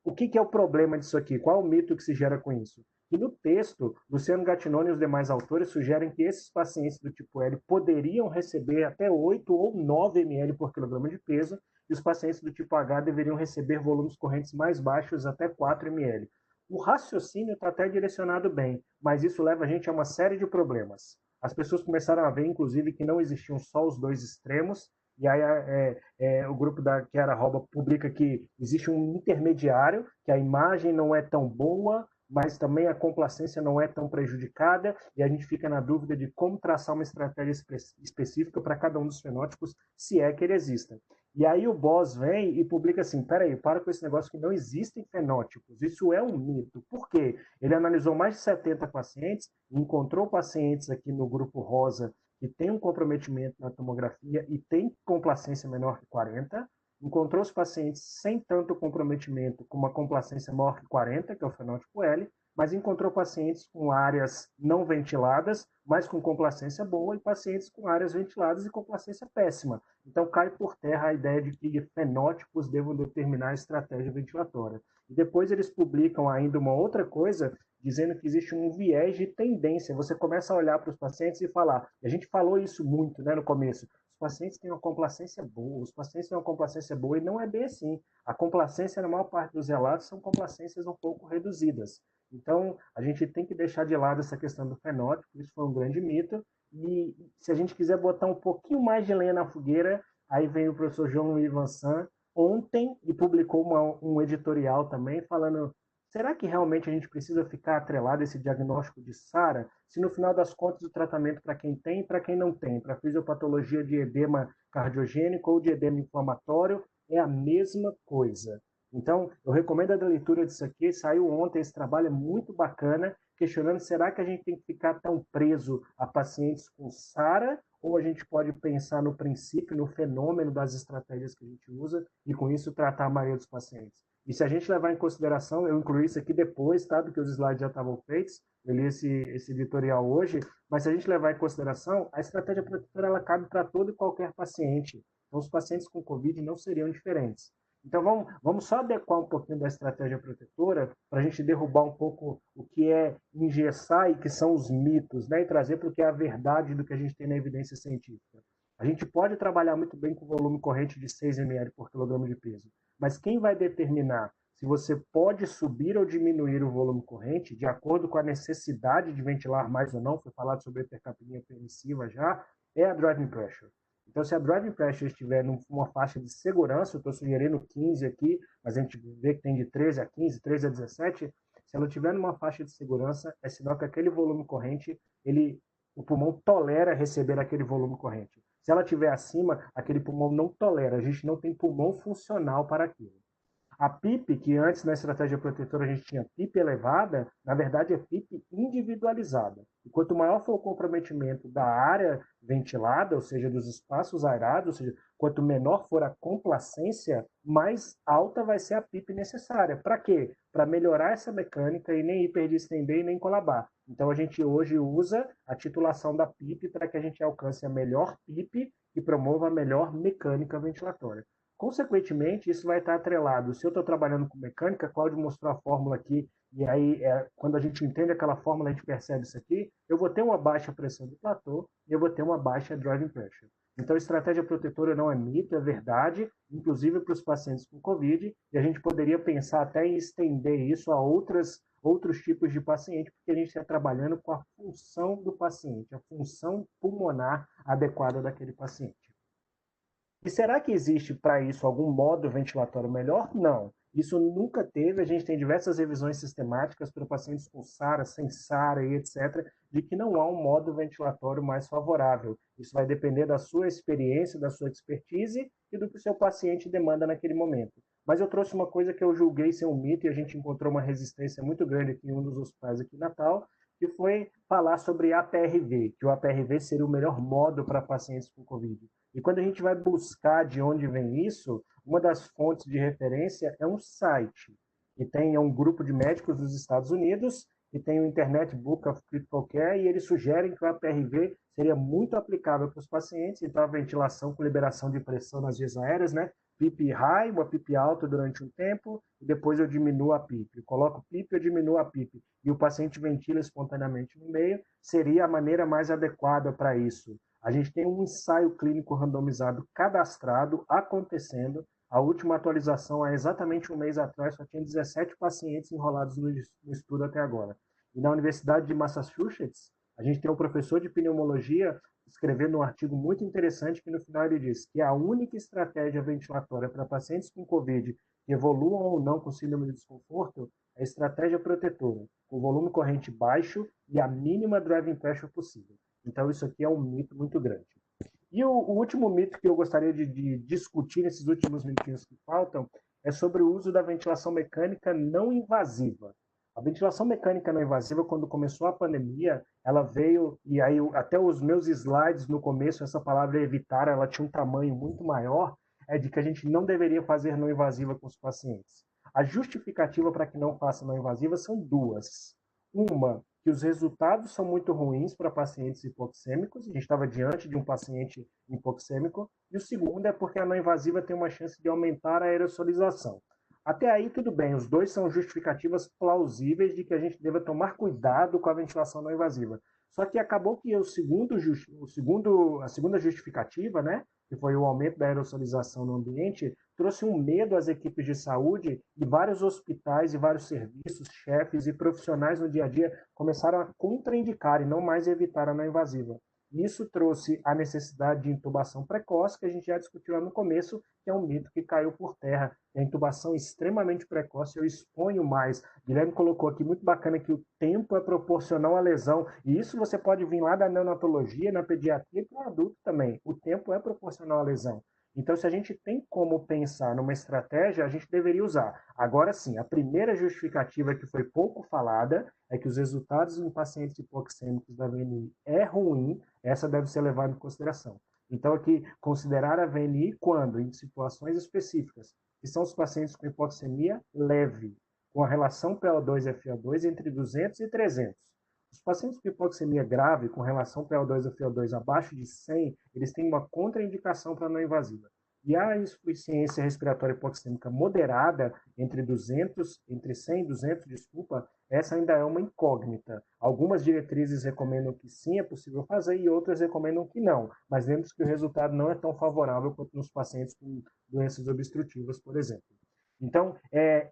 o que é o problema disso aqui? Qual é o mito que se gera com isso? E no texto, Luciano Gattinoni e os demais autores sugerem que esses pacientes do tipo L poderiam receber até 8 ou 9 ml por quilograma de peso, e os pacientes do tipo H deveriam receber volumes correntes mais baixos, até 4 ml. O raciocínio está até direcionado bem, mas isso leva a gente a uma série de problemas. As pessoas começaram a ver, inclusive, que não existiam só os dois extremos, e aí o grupo da Chiara Roba publica que existe um intermediário, que a imagem não é tão boa, mas também a complacência não é tão prejudicada, e a gente fica na dúvida de como traçar uma estratégia específica para cada um dos fenótipos, se é que ele exista. E aí o Boss vem e publica assim, peraí, para com esse negócio que não existem fenótipos, isso é um mito. Por quê? Ele analisou mais de 70 pacientes, encontrou pacientes aqui no grupo rosa que tem um comprometimento na tomografia e tem complacência menor que 40, encontrou os pacientes sem tanto comprometimento com uma complacência maior que 40, que é o fenótipo L, mas encontrou pacientes com áreas não ventiladas, mas com complacência boa, e pacientes com áreas ventiladas e complacência péssima. Então cai por terra a ideia de que fenótipos devam determinar a estratégia ventilatória. E depois eles publicam ainda uma outra coisa, dizendo que existe um viés de tendência. Você começa a olhar para os pacientes e falar, e a gente falou isso muito, né, no começo, os pacientes têm uma complacência boa, os pacientes têm uma complacência boa, e não é bem assim. A complacência, na maior parte dos relatos, são complacências um pouco reduzidas. Então, a gente tem que deixar de lado essa questão do fenótipo, isso foi um grande mito, e se a gente quiser botar um pouquinho mais de lenha na fogueira, aí vem o professor João Luiz Vansan ontem e publicou um editorial também falando, será que realmente a gente precisa ficar atrelado a esse diagnóstico de SARA, se no final das contas o tratamento para quem tem e para quem não tem, para fisiopatologia de edema cardiogênico ou de edema inflamatório, é a mesma coisa. Então, eu recomendo a leitura disso aqui, saiu ontem, esse trabalho é muito bacana, questionando, será que a gente tem que ficar tão preso a pacientes com SARA, ou a gente pode pensar no princípio, no fenômeno das estratégias que a gente usa, e com isso tratar a maioria dos pacientes. E se a gente levar em consideração, eu incluí isso aqui depois, tá, do que os slides já estavam feitos, eu li esse editorial hoje, mas se a gente levar em consideração, a estratégia protetora ela cabe para todo e qualquer paciente. Então, os pacientes com COVID não seriam diferentes. Então, vamos só adequar um pouquinho da estratégia protetora para a gente derrubar um pouco o que é engessar e que são os mitos, né? E trazer para o que é a verdade do que a gente tem na evidência científica. A gente pode trabalhar muito bem com volume corrente de 6 ml por quilograma de peso, mas quem vai determinar se você pode subir ou diminuir o volume corrente de acordo com a necessidade de ventilar mais ou não, foi falado sobre a hipercapnia permissiva já, é a driving pressure. Então, se a driving pressure estiver numa faixa de segurança, eu estou sugerindo 15 aqui, mas a gente vê que tem de 13 a 15, 13 a 17, se ela estiver numa faixa de segurança, é sinal que aquele volume corrente, o pulmão tolera receber aquele volume corrente. Se ela estiver acima, aquele pulmão não tolera, a gente não tem pulmão funcional para aquilo. A PIP, que antes na estratégia protetora a gente tinha PIP elevada, na verdade é PIP individualizada. E quanto maior for o comprometimento da área ventilada, ou seja, dos espaços aerados, ou seja, quanto menor for a complacência, mais alta vai ser a PIP necessária. Para quê? Para melhorar essa mecânica e nem hiperdistender e nem colabar. Então a gente hoje usa a titulação da PIP para que a gente alcance a melhor PIP e promova a melhor mecânica ventilatória. Consequentemente, isso vai estar atrelado. Se eu estou trabalhando com mecânica, Cláudio mostrou a fórmula aqui, e aí, quando a gente entende aquela fórmula, a gente percebe isso aqui, eu vou ter uma baixa pressão do platô e eu vou ter uma baixa driving pressure. Então, a estratégia protetora não é mito, é verdade, inclusive para os pacientes com Covid, e a gente poderia pensar até em estender isso a outros tipos de paciente, porque a gente está trabalhando com a função do paciente, a função pulmonar adequada daquele paciente. E será que existe para isso algum modo ventilatório melhor? Não. Isso nunca teve. A gente tem diversas revisões sistemáticas para pacientes com SARA, sem SARA e etc., de que não há um modo ventilatório mais favorável. Isso vai depender da sua experiência, da sua expertise e do que o seu paciente demanda naquele momento. Mas eu trouxe uma coisa que eu julguei ser um mito e a gente encontrou uma resistência muito grande aqui em um dos hospitais aqui em Natal, que foi falar sobre APRV, que o APRV seria o melhor modo para pacientes com Covid. E quando a gente vai buscar de onde vem isso, uma das fontes de referência é um site, que tem um grupo de médicos dos Estados Unidos, que tem o Internet Book of Critical Care, e eles sugerem que o APRV seria muito aplicável para os pacientes, então a ventilação com liberação de pressão nas vias aéreas, né? PIP high, uma PIP alta durante um tempo, e depois eu diminuo a PIP. Eu coloco PIP, eu diminuo a PIP, e o paciente ventila espontaneamente no meio, seria a maneira mais adequada para isso. A gente tem um ensaio clínico randomizado cadastrado, acontecendo. A última atualização há exatamente um mês atrás, só tinha 17 pacientes enrolados no estudo até agora. E na Universidade de Massachusetts, a gente tem um professor de pneumologia escrevendo um artigo muito interessante que no final ele diz que a única estratégia ventilatória para pacientes com Covid que evoluam ou não com síndrome de desconforto é a estratégia protetora, com volume corrente baixo e a mínima driving pressure possível. Então isso aqui é um mito muito grande. E o último mito que eu gostaria de discutir nesses últimos minutinhos que faltam é sobre o uso da ventilação mecânica não invasiva. A ventilação mecânica não invasiva, quando começou a pandemia, ela veio, e aí até os meus slides no começo, essa palavra evitar, ela tinha um tamanho muito maior, é de que a gente não deveria fazer não invasiva com os pacientes. A justificativa para que não faça não invasiva são duas. Uma, que os resultados são muito ruins para pacientes hipoxêmicos, a gente estava diante de um paciente hipoxêmico, e o segundo é porque a não invasiva tem uma chance de aumentar a aerosolização. Até aí, tudo bem, os dois são justificativas plausíveis de que a gente deva tomar cuidado com a ventilação não invasiva. Só que acabou que a segunda justificativa, né, que foi o aumento da aerosolização no ambiente, trouxe um medo às equipes de saúde e vários hospitais e vários serviços, chefes e profissionais no dia a dia começaram a contraindicar e não mais evitar a não invasiva. Isso trouxe a necessidade de intubação precoce, que a gente já discutiu lá no começo, que é um mito que caiu por terra. A intubação extremamente precoce eu exponho mais. Guilherme colocou aqui muito bacana que o tempo é proporcional à lesão. E isso você pode vir lá da neonatologia, na pediatria e para o adulto também. O tempo é proporcional à lesão. Então, se a gente tem como pensar numa estratégia, a gente deveria usar. Agora sim, a primeira justificativa que foi pouco falada é que os resultados em pacientes hipoxêmicos da VNI é ruim, essa deve ser levada em consideração. Então, aqui, considerar a VNI quando? Em situações específicas, que são os pacientes com hipoxemia leve, com a relação PO2-FO2 entre 200 e 300. Os pacientes com hipoxemia grave, com relação PO2 a FO2 abaixo de 100, eles têm uma contraindicação para não invasiva. E a insuficiência respiratória hipoxêmica moderada, entre 100 e 200, essa ainda é uma incógnita. Algumas diretrizes recomendam que sim, é possível fazer, e outras recomendam que não. Mas lembre-se que o resultado não é tão favorável quanto nos pacientes com doenças obstrutivas, por exemplo. Então,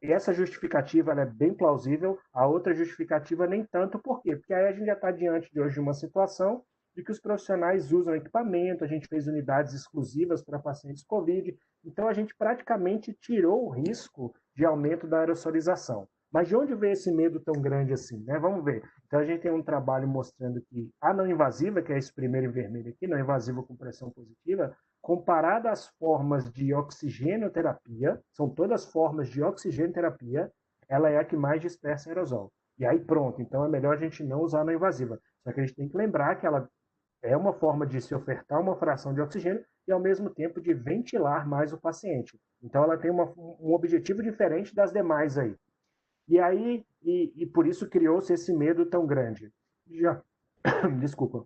essa justificativa é bem plausível, a outra justificativa nem tanto. Por quê? Porque aí a gente já está diante de hoje de uma situação de que os profissionais usam equipamento, a gente fez unidades exclusivas para pacientes COVID, então a gente praticamente tirou o risco de aumento da aerosolização. Mas de onde veio esse medo tão grande assim, né? Vamos ver. Então a gente tem um trabalho mostrando que a não invasiva, que é esse primeiro em vermelho aqui, não invasiva com pressão positiva, comparada às formas de oxigenoterapia, são todas formas de oxigenoterapia, ela é a que mais dispersa aerosol. E aí pronto, então é melhor a gente não usar a não invasiva. Só que a gente tem que lembrar que ela é uma forma de se ofertar uma fração de oxigênio e, ao mesmo tempo, de ventilar mais o paciente. Então, ela tem um objetivo diferente das demais aí. E aí, por isso criou-se esse medo tão grande. Já, desculpa.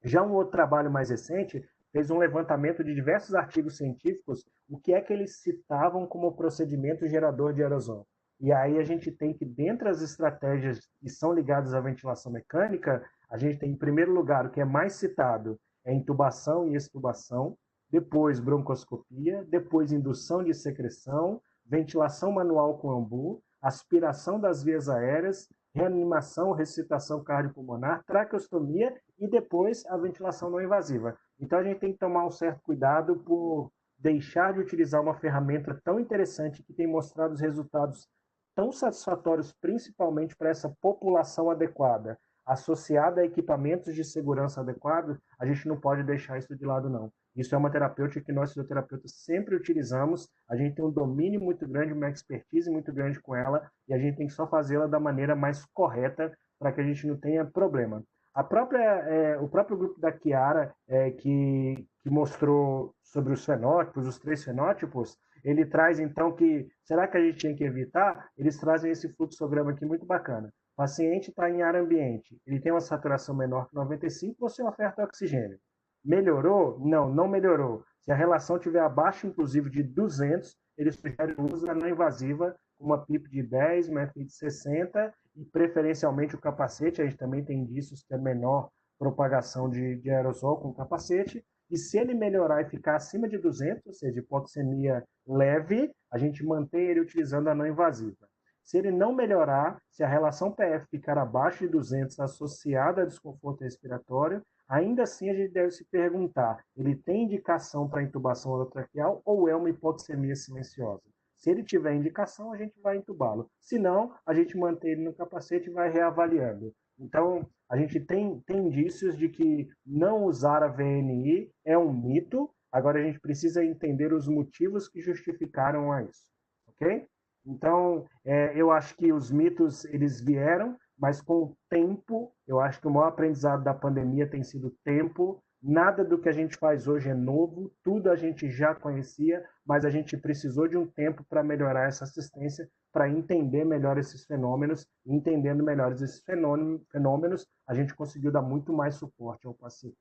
Já um outro trabalho mais recente fez um levantamento de diversos artigos científicos, o que é que eles citavam como procedimento gerador de aerosol. E aí a gente tem que, dentre as estratégias que são ligadas à ventilação mecânica, a gente tem, em primeiro lugar, o que é mais citado é intubação e extubação, depois broncoscopia, depois indução de secreção, ventilação manual com ambu, aspiração das vias aéreas, reanimação, ressuscitação cardiopulmonar, traqueostomia e depois a ventilação não invasiva. Então a gente tem que tomar um certo cuidado por deixar de utilizar uma ferramenta tão interessante que tem mostrado os resultados tão satisfatórios, principalmente para essa população adequada, associada a equipamentos de segurança adequados, a gente não pode deixar isso de lado, não. Isso é uma terapêutica que nós fisioterapeutas sempre utilizamos, a gente tem um domínio muito grande, uma expertise muito grande com ela, e a gente tem que só fazê-la da maneira mais correta para que a gente não tenha problema. O próprio grupo da Chiara, que mostrou sobre os fenótipos, os 3 fenótipos, ele traz então que, será que a gente tinha que evitar? Eles trazem esse fluxograma aqui muito bacana. O paciente está em ar ambiente, ele tem uma saturação menor que 95, você oferta oxigênio. Melhorou? Não, não melhorou. Se a relação estiver abaixo, inclusive, de 200, ele sugere o uso da não invasiva, uma PIP de 10, uma FI de 60 e preferencialmente o capacete. A gente também tem indícios que é menor propagação de aerosol com capacete. E se ele melhorar e ficar acima de 200, ou seja, hipoxemia leve, a gente mantém ele utilizando a não invasiva. Se ele não melhorar, se a relação PF ficar abaixo de 200 associada a desconforto respiratório, ainda assim a gente deve se perguntar, ele tem indicação para intubação orotraqueal ou é uma hipoxemia silenciosa? Se ele tiver indicação, a gente vai intubá-lo. Se não, a gente mantém ele no capacete e vai reavaliando. Então, a gente tem indícios de que não usar a VNI é um mito. Agora, a gente precisa entender os motivos que justificaram a isso. Ok? Então, eu acho que os mitos, eles vieram, mas com o tempo, eu acho que o maior aprendizado da pandemia tem sido tempo. Nada do que a gente faz hoje é novo, tudo a gente já conhecia, mas a gente precisou de um tempo para melhorar essa assistência, para entender melhor esses fenômenos. E entendendo melhor esses fenômenos, a gente conseguiu dar muito mais suporte ao paciente.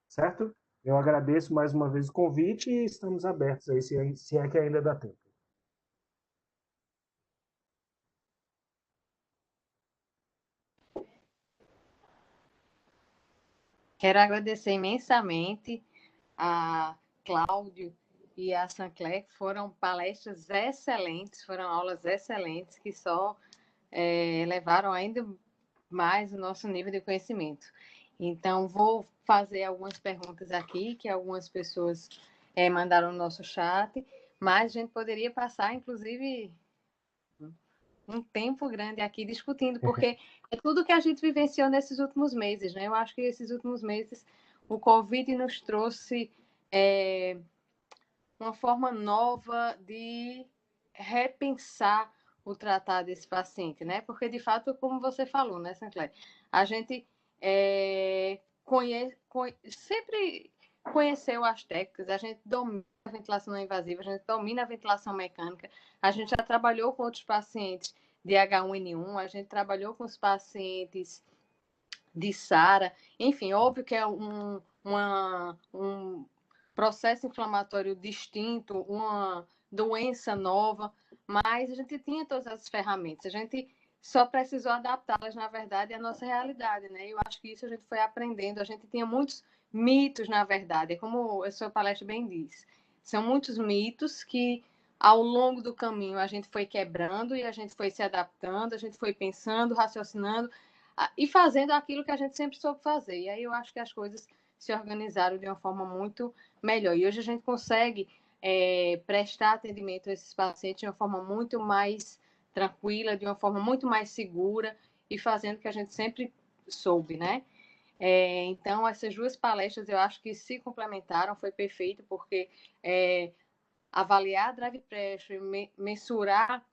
Certo? Eu agradeço mais uma vez o convite e estamos abertos aí, se é que ainda dá tempo. Quero agradecer imensamente a Cláudio e a Sancler, que foram palestras excelentes, foram aulas excelentes, que só levaram ainda mais o nosso nível de conhecimento. Então, vou fazer algumas perguntas aqui, que algumas pessoas mandaram no nosso chat, mas a gente poderia passar, inclusive, um tempo grande aqui discutindo, porque é tudo que a gente vivenciou nesses últimos meses, né? Eu acho que esses últimos meses o Covid nos trouxe uma forma nova de repensar o tratar desse paciente, né? Porque, de fato, como você falou, né, Sancler? A gente sempre conheceu as técnicas, a gente domina a ventilação não invasiva, a gente domina a ventilação mecânica, a gente já trabalhou com outros pacientes de H1N1, a gente trabalhou com os pacientes de SARA, enfim, óbvio que é um processo inflamatório distinto, uma doença nova, mas a gente tinha todas essas ferramentas, a gente só precisou adaptá-las, na verdade, à nossa realidade, né? Eu acho que isso a gente foi aprendendo, a gente tinha muitos mitos, na verdade, como a sua palestra bem diz, são muitos mitos que ao longo do caminho a gente foi quebrando e a gente foi se adaptando, a gente foi pensando, raciocinando e fazendo aquilo que a gente sempre soube fazer. E aí eu acho que as coisas se organizaram de uma forma muito melhor. E hoje a gente consegue prestar atendimento a esses pacientes de uma forma muito mais tranquila, de uma forma muito mais segura e fazendo o que a gente sempre soube, né? Então, essas duas palestras eu acho que se complementaram, foi perfeito, porque avaliar a drive pressure, mensurar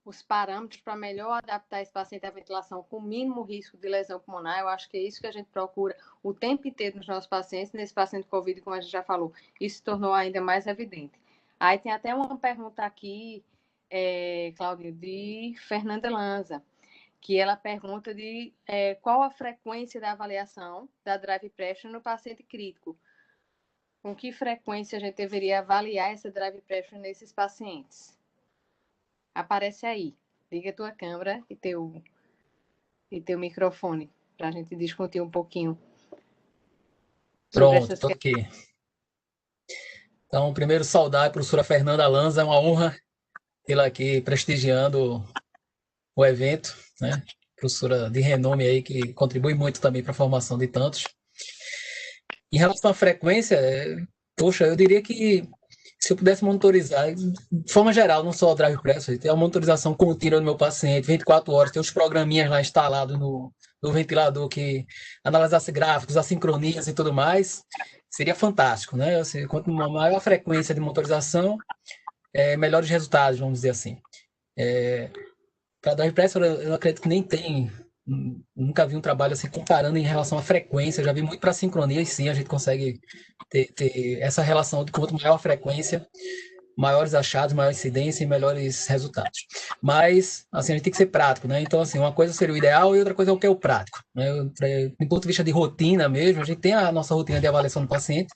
os parâmetros para melhor adaptar esse paciente à ventilação com o mínimo risco de lesão pulmonar, eu acho que é isso que a gente procura o tempo inteiro nos nossos pacientes, nesse paciente COVID, como a gente já falou, isso se tornou ainda mais evidente. Aí tem até uma pergunta aqui, Cláudio, de Fernanda Lanza, que ela pergunta de qual a frequência da avaliação da drive pressure no paciente crítico. Com que frequência a gente deveria avaliar essa drive pressure nesses pacientes? Aparece aí. Liga a tua câmera e teu microfone, para a gente discutir um pouquinho sobre Pronto, essas estou questões. aqui. Então, primeiro, saudar a professora Fernanda Lanza, é uma honra tê-la aqui prestigiando o evento, né? Professora de renome aí, que contribui muito também para a formação de tantos. Em relação à frequência, poxa, eu diria que se eu pudesse monitorizar, de forma geral, não só o drive pressure, ter uma monitorização contínua do meu paciente, 24 horas, ter os programinhas lá instalados no ventilador que analisasse gráficos, assincronias e tudo mais, seria fantástico, né? Assim, quanto maior a frequência de monitorização, melhores resultados, vamos dizer assim. Para drive pressure, eu acredito que nem tem, nunca vi um trabalho assim comparando em relação à frequência, eu já vi muito para sincronia, e sim, a gente consegue ter essa relação de quanto maior a frequência, maiores achados, maior incidência e melhores resultados. Mas, assim, a gente tem que ser prático, né? Então, assim, uma coisa seria o ideal e outra coisa é o que é o prático. Né? Do ponto de vista de rotina mesmo, a gente tem a nossa rotina de avaliação do paciente,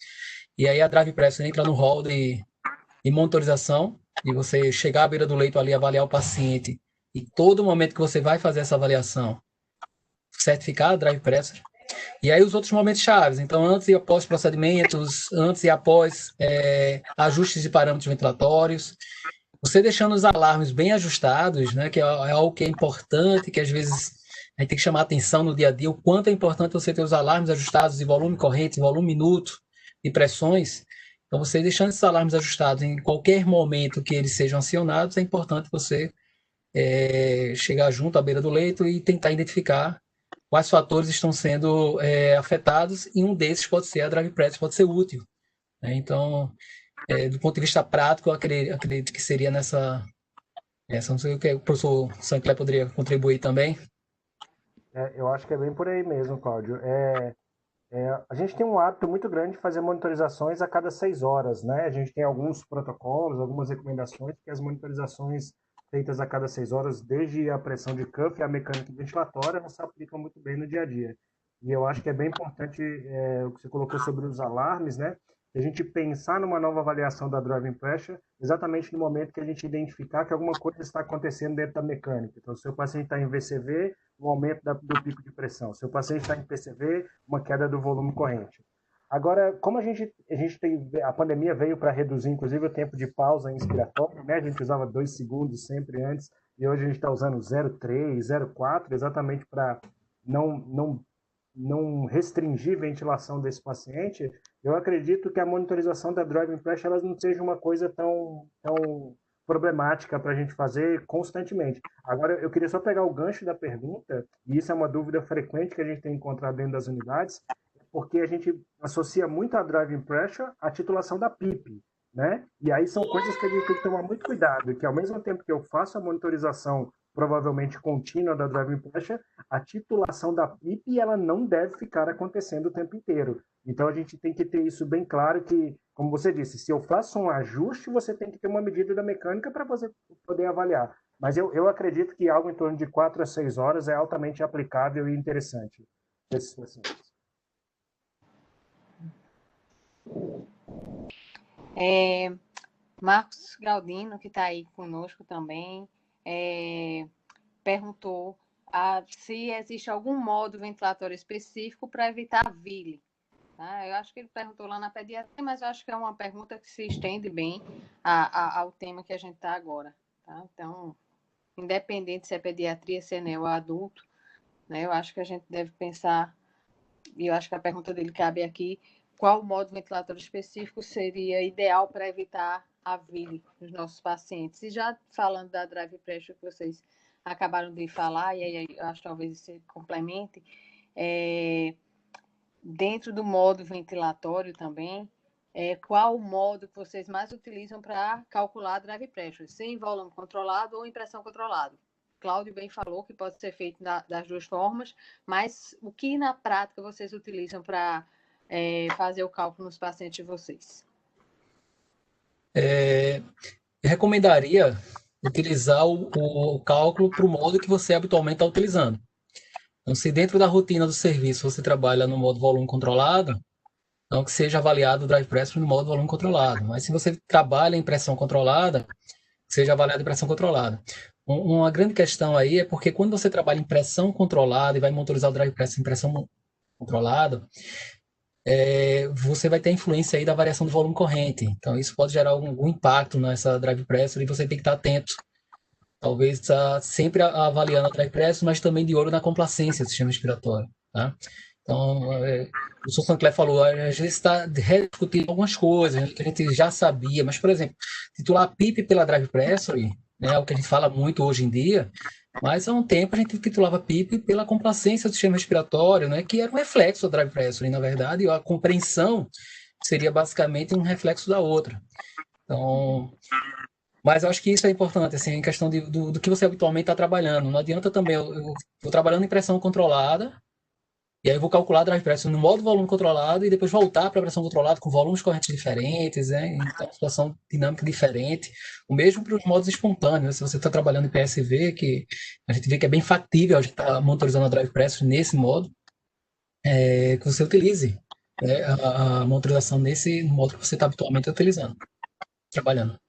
e aí a drive pressure entra no rol de monitorização, e você chegar à beira do leito ali, avaliar o paciente, e todo momento que você vai fazer essa avaliação, certificar a drive pressure, e aí os outros momentos chaves, então antes e após procedimentos, antes e após ajustes de parâmetros ventilatórios, você deixando os alarmes bem ajustados, né, que é algo que é importante, que às vezes a gente tem que chamar atenção no dia a dia, o quanto é importante você ter os alarmes ajustados de volume corrente, volume minuto e pressões. Então, você deixando esses alarmes ajustados em qualquer momento que eles sejam acionados, é importante você chegar junto à beira do leito e tentar identificar quais fatores estão sendo afetados, e um desses pode ser a drive pressure, pode ser útil. Né? Então, do ponto de vista prático, eu acredito que seria nessa. Não sei o que o professor Sancler poderia contribuir também. Eu acho que é bem por aí mesmo, Cláudio. A gente tem um hábito muito grande de fazer monitorizações a cada 6 horas, né? A gente tem alguns protocolos, algumas recomendações que as monitorizações feitas a cada 6 horas, desde a pressão de cuff e a mecânica ventilatória, não se aplicam muito bem no dia a dia. E eu acho que é bem importante o que você colocou sobre os alarmes, né? A gente pensar numa nova avaliação da driving pressure exatamente no momento que a gente identificar que alguma coisa está acontecendo dentro da mecânica. Então, se o paciente está em VCV, um aumento do pico de pressão. Se o paciente está em PCV, uma queda do volume corrente. Agora, como a gente tem, a pandemia veio para reduzir, inclusive, o tempo de pausa inspiratória, né? A gente usava 2 segundos sempre antes, e hoje a gente está usando 0,3, 0,4, exatamente para não restringir a ventilação desse paciente. Eu acredito que a monitorização da driving pressure ela não seja uma coisa tão problemática para a gente fazer constantemente. Agora, eu queria só pegar o gancho da pergunta, e isso é uma dúvida frequente que a gente tem encontrado dentro das unidades, porque a gente associa muito a driving pressure à titulação da PIP, né? E aí são coisas que a gente tem que tomar muito cuidado, que ao mesmo tempo que eu faço a monitorização provavelmente contínua da driving pressure, a titulação da PIP ela não deve ficar acontecendo o tempo inteiro. Então a gente tem que ter isso bem claro que, como você disse, se eu faço um ajuste, você tem que ter uma medida da mecânica para você poder avaliar. Mas eu acredito que algo em torno de 4 a 6 horas é altamente aplicável e interessante nesses pacientes. Marcos Galdino, que está aí conosco também, perguntou se existe algum modo ventilatório específico para evitar a vile. Tá? Eu acho que ele perguntou lá na pediatria, mas eu acho que é uma pergunta que se estende bem ao tema que a gente está agora. Tá? Então, independente se é pediatria, se é neo ou adulto, né, eu acho que a gente deve pensar, e eu acho que a pergunta dele cabe aqui, qual modo ventilatório específico seria ideal para evitar a VILI nos nossos pacientes. E já falando da Drive Pressure, que vocês acabaram de falar, e aí eu acho que talvez você complemente, dentro do modo ventilatório também, qual o modo que vocês mais utilizam para calcular a Drive Pressure, se em volume controlado ou em pressão controlada? Cláudio bem falou que pode ser feito das duas formas, mas o que na prática vocês utilizam para fazer o cálculo nos pacientes de vocês? Eu recomendaria utilizar o cálculo para o modo que você habitualmente está utilizando. Então, se dentro da rotina do serviço você trabalha no modo volume controlado, então que seja avaliado o drive pressure no modo volume controlado. Mas se você trabalha em pressão controlada, seja avaliado em pressão controlada. Uma grande questão aí é porque quando você trabalha em pressão controlada e vai monitorizar o drive pressure em pressão controlada, você vai ter influência aí da variação do volume corrente. Então, isso pode gerar algum impacto nessa drive pressure e você tem que estar atento. Talvez sempre avaliando a drive pressure, mas também de olho na complacência do sistema respiratório. Tá? Então, o professor Sancler falou, às vezes está rediscutindo algumas coisas que a gente já sabia, mas, por exemplo, titular PIP pela drive pressure, né, é o que a gente fala muito hoje em dia, mas há um tempo a gente titulava PIP pela complacência do sistema respiratório, né, que era um reflexo da drive pressure, e, na verdade, a compreensão seria basicamente um reflexo da outra. Então, mas eu acho que isso é importante, assim, em questão do que você habitualmente está trabalhando. Não adianta também, eu estou trabalhando em pressão controlada, e aí eu vou calcular a drive pressure no modo volume controlado e depois voltar para a pressão controlada com volumes correntes diferentes, né? Então, situação dinâmica diferente. O mesmo para os modos espontâneos. Né? Se você está trabalhando em PSV, que a gente vê que é bem factível a gente estar monitorizando a drive pressure nesse modo, que você utilize, né, a monitorização nesse modo que você está habitualmente utilizando, trabalhando.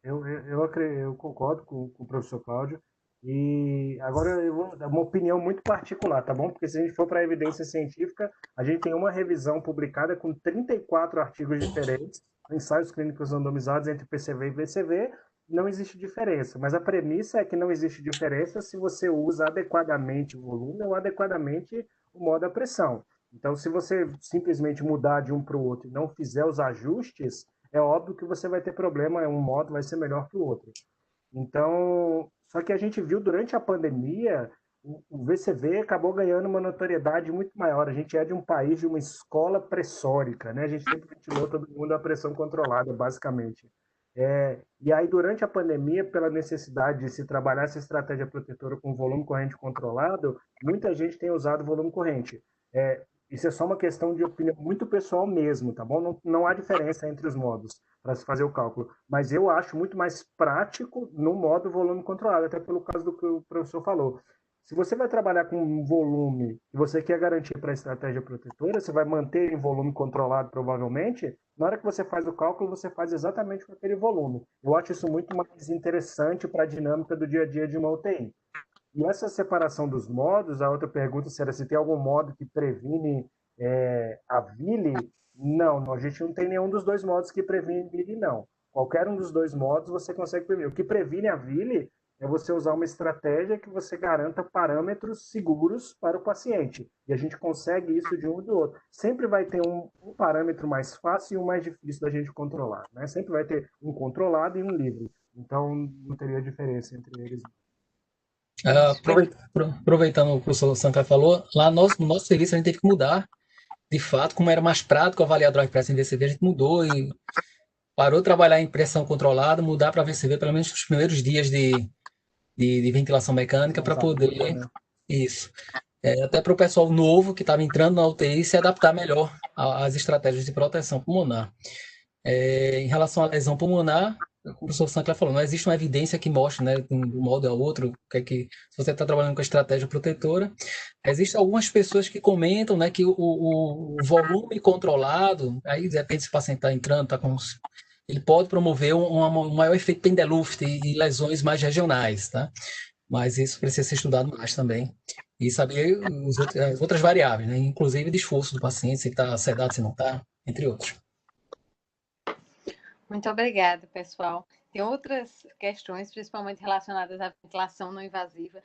Eu concordo com o professor Cláudio. E agora eu vou dar uma opinião muito particular, tá bom? Porque se a gente for para a evidência científica, a gente tem uma revisão publicada com 34 artigos diferentes, ensaios clínicos randomizados entre PCV e VCV, não existe diferença. Mas a premissa é que não existe diferença se você usa adequadamente o volume ou adequadamente o modo da pressão. Então, se você simplesmente mudar de um para o outro e não fizer os ajustes, é óbvio que você vai ter problema, um modo vai ser melhor que o outro. Então, só que a gente viu durante a pandemia, o VCV acabou ganhando uma notoriedade muito maior. A gente é de um país, de uma escola pressórica, né? A gente sempre ventilou todo mundo a pressão controlada, basicamente. E aí, durante a pandemia, pela necessidade de se trabalhar essa estratégia protetora com volume corrente controlado, muita gente tem usado volume corrente. Isso é só uma questão de opinião muito pessoal mesmo, tá bom? Não há diferença entre os modos para se fazer o cálculo. Mas eu acho muito mais prático no modo volume controlado, até pelo caso do que o professor falou. Se você vai trabalhar com um volume e você quer garantir para a estratégia protetora, você vai manter em volume controlado provavelmente, na hora que você faz o cálculo, você faz exatamente com aquele volume. Eu acho isso muito mais interessante para a dinâmica do dia a dia de uma UTI. E essa separação dos modos, a outra pergunta era se tem algum modo que previne a VILI. Não, a gente não tem nenhum dos dois modos que previne VILI, não. Qualquer um dos dois modos você consegue prevenir. O que previne a VILI é você usar uma estratégia que você garanta parâmetros seguros para o paciente. E a gente consegue isso de um e do outro. Sempre vai ter um parâmetro mais fácil e um mais difícil da gente controlar. Né? Sempre vai ter um controlado e um livre. Então, não teria diferença entre eles. Aproveitando o que o professor Sancler falou, lá no nosso serviço a gente teve que mudar, de fato, como era mais prático avaliar drive pressure em VCV, a gente mudou e parou de trabalhar em pressão controlada, mudar para VCV pelo menos nos primeiros dias de ventilação mecânica para poder, né? Isso. Até para o pessoal novo que estava entrando na UTI se adaptar melhor às estratégias de proteção pulmonar. Em relação à lesão pulmonar, como o professor Sancler falou, não existe uma evidência que mostre, né, de um modo ao outro, se você está trabalhando com a estratégia protetora. Existem algumas pessoas que comentam, né, que o volume controlado, aí depende se o paciente está entrando, está com... ele pode promover um maior efeito Pendeluft e lesões mais regionais, tá? Mas isso precisa ser estudado mais também. E saber as outras variáveis, né? Inclusive de esforço do paciente, se está sedado, se não está, entre outros. Muito obrigada, pessoal. Tem outras questões, principalmente relacionadas à ventilação não invasiva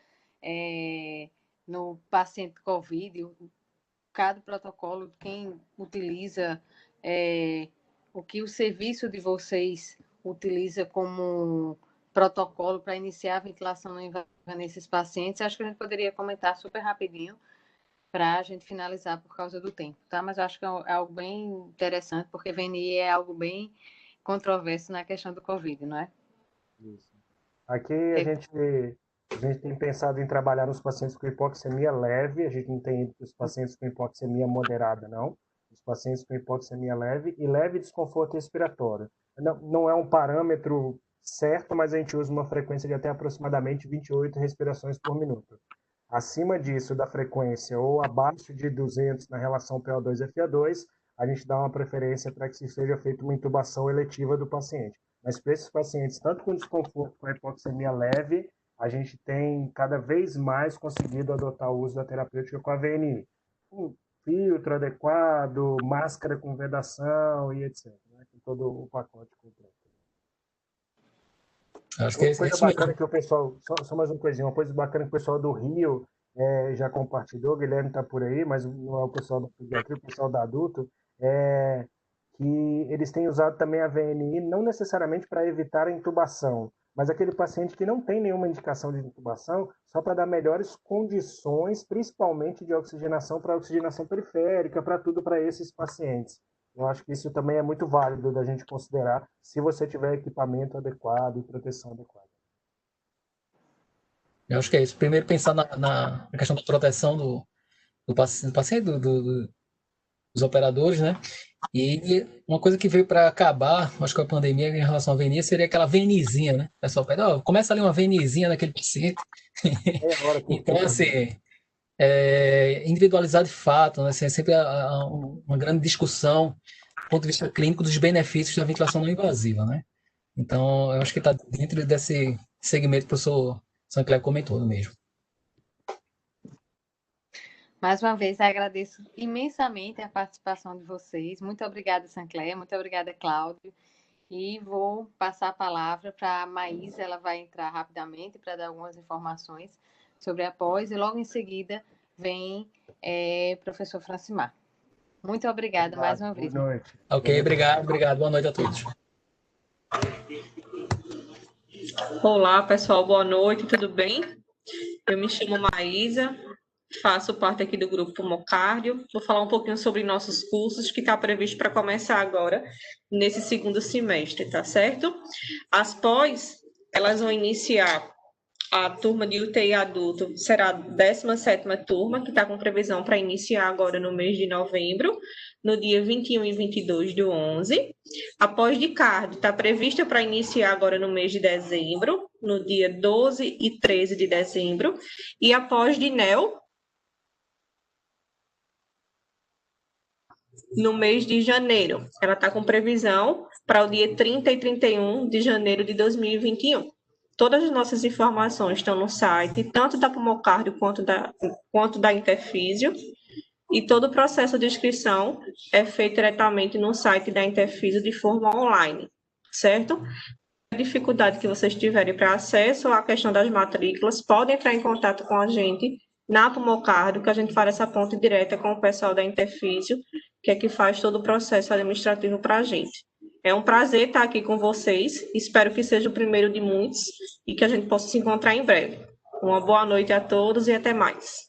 no paciente COVID. Cada protocolo, quem utiliza o que o serviço de vocês utiliza como protocolo para iniciar a ventilação não invasiva nesses pacientes. Acho que a gente poderia comentar super rapidinho para a gente finalizar por causa do tempo, tá? Mas eu acho que é algo bem interessante, porque VNI é algo bem controverso na questão do Covid, não é? Isso. Aqui a gente tem pensado em trabalhar nos pacientes com hipoxemia leve, a gente não tem ido para os pacientes com hipoxemia moderada, não. Os pacientes com hipoxemia leve e leve desconforto respiratório. Não é um parâmetro certo, mas a gente usa uma frequência de até aproximadamente 28 respirações por minuto. Acima disso, da frequência, ou abaixo de 200 na relação PO2-FA2, a gente dá uma preferência para que se seja feita uma intubação eletiva do paciente. Mas para esses pacientes, tanto com desconforto com a hipoxemia leve, a gente tem cada vez mais conseguido adotar o uso da terapêutica com a VNI. Com filtro adequado, máscara com vedação e etc. Né? Com todo o pacote completo. Acho que é Coisa isso bacana mesmo. que o pessoal, só mais uma coisinha, uma coisa bacana que o pessoal do Rio já compartilhou, o Guilherme está por aí, mas não é o pessoal da pediatria, o pessoal da adulto, que eles têm usado também a VNI, não necessariamente para evitar a intubação, mas aquele paciente que não tem nenhuma indicação de intubação, só para dar melhores condições, principalmente de oxigenação para oxigenação periférica, para tudo para esses pacientes. Eu acho que isso também é muito válido da gente considerar se você tiver equipamento adequado e proteção adequada. Eu acho que é isso. Primeiro, pensar na questão da proteção do paciente, dos operadores, né? E uma coisa que veio para acabar, acho que a pandemia em relação à VNI, seria aquela venizinha, né? O pessoal pede, começa ali uma venizinha naquele paciente. É a hora que Então, assim, individualizar de fato, né? Assim, é sempre uma grande discussão do ponto de vista clínico dos benefícios da ventilação não invasiva, né? Então, eu acho que está dentro desse segmento que o professor Sancler comentou mesmo. Mais uma vez, agradeço imensamente a participação de vocês. Muito obrigada, Sancler. Muito obrigada, Cláudio. E vou passar a palavra para a Maísa. Ela vai entrar rapidamente para dar algumas informações sobre a pós. E logo em seguida vem professor Francimar. Muito obrigada mais uma vez. Boa noite. Ok, obrigado. Boa noite a todos. Olá, pessoal. Boa noite, tudo bem? Eu me chamo Maísa, faço parte aqui do grupo Pulmocardio. Vou falar um pouquinho sobre nossos cursos que está previsto para começar agora, nesse segundo semestre, tá certo? As pós, elas vão iniciar a turma de UTI adulto, será a 17ª turma, que está com previsão para iniciar agora no mês de novembro, no dia 21 e 22 do 11. A pós de cardio está prevista para iniciar agora no mês de dezembro, no dia 12 e 13 de dezembro. E a pós de NEO, no mês de janeiro. Ela está com previsão para o dia 30 e 31 de janeiro de 2021. Todas as nossas informações estão no site, tanto da Pulmocardio quanto da Interfísio, e todo o processo de inscrição é feito diretamente no site da Interfísio de forma online, certo? A dificuldade que vocês tiverem para acesso à questão das matrículas, podem entrar em contato com a gente na Pulmocardio, que a gente faz essa ponte direta com o pessoal da Interfísio, que é que faz todo o processo administrativo para a gente. É um prazer estar aqui com vocês, espero que seja o primeiro de muitos e que a gente possa se encontrar em breve. Uma boa noite a todos e até mais.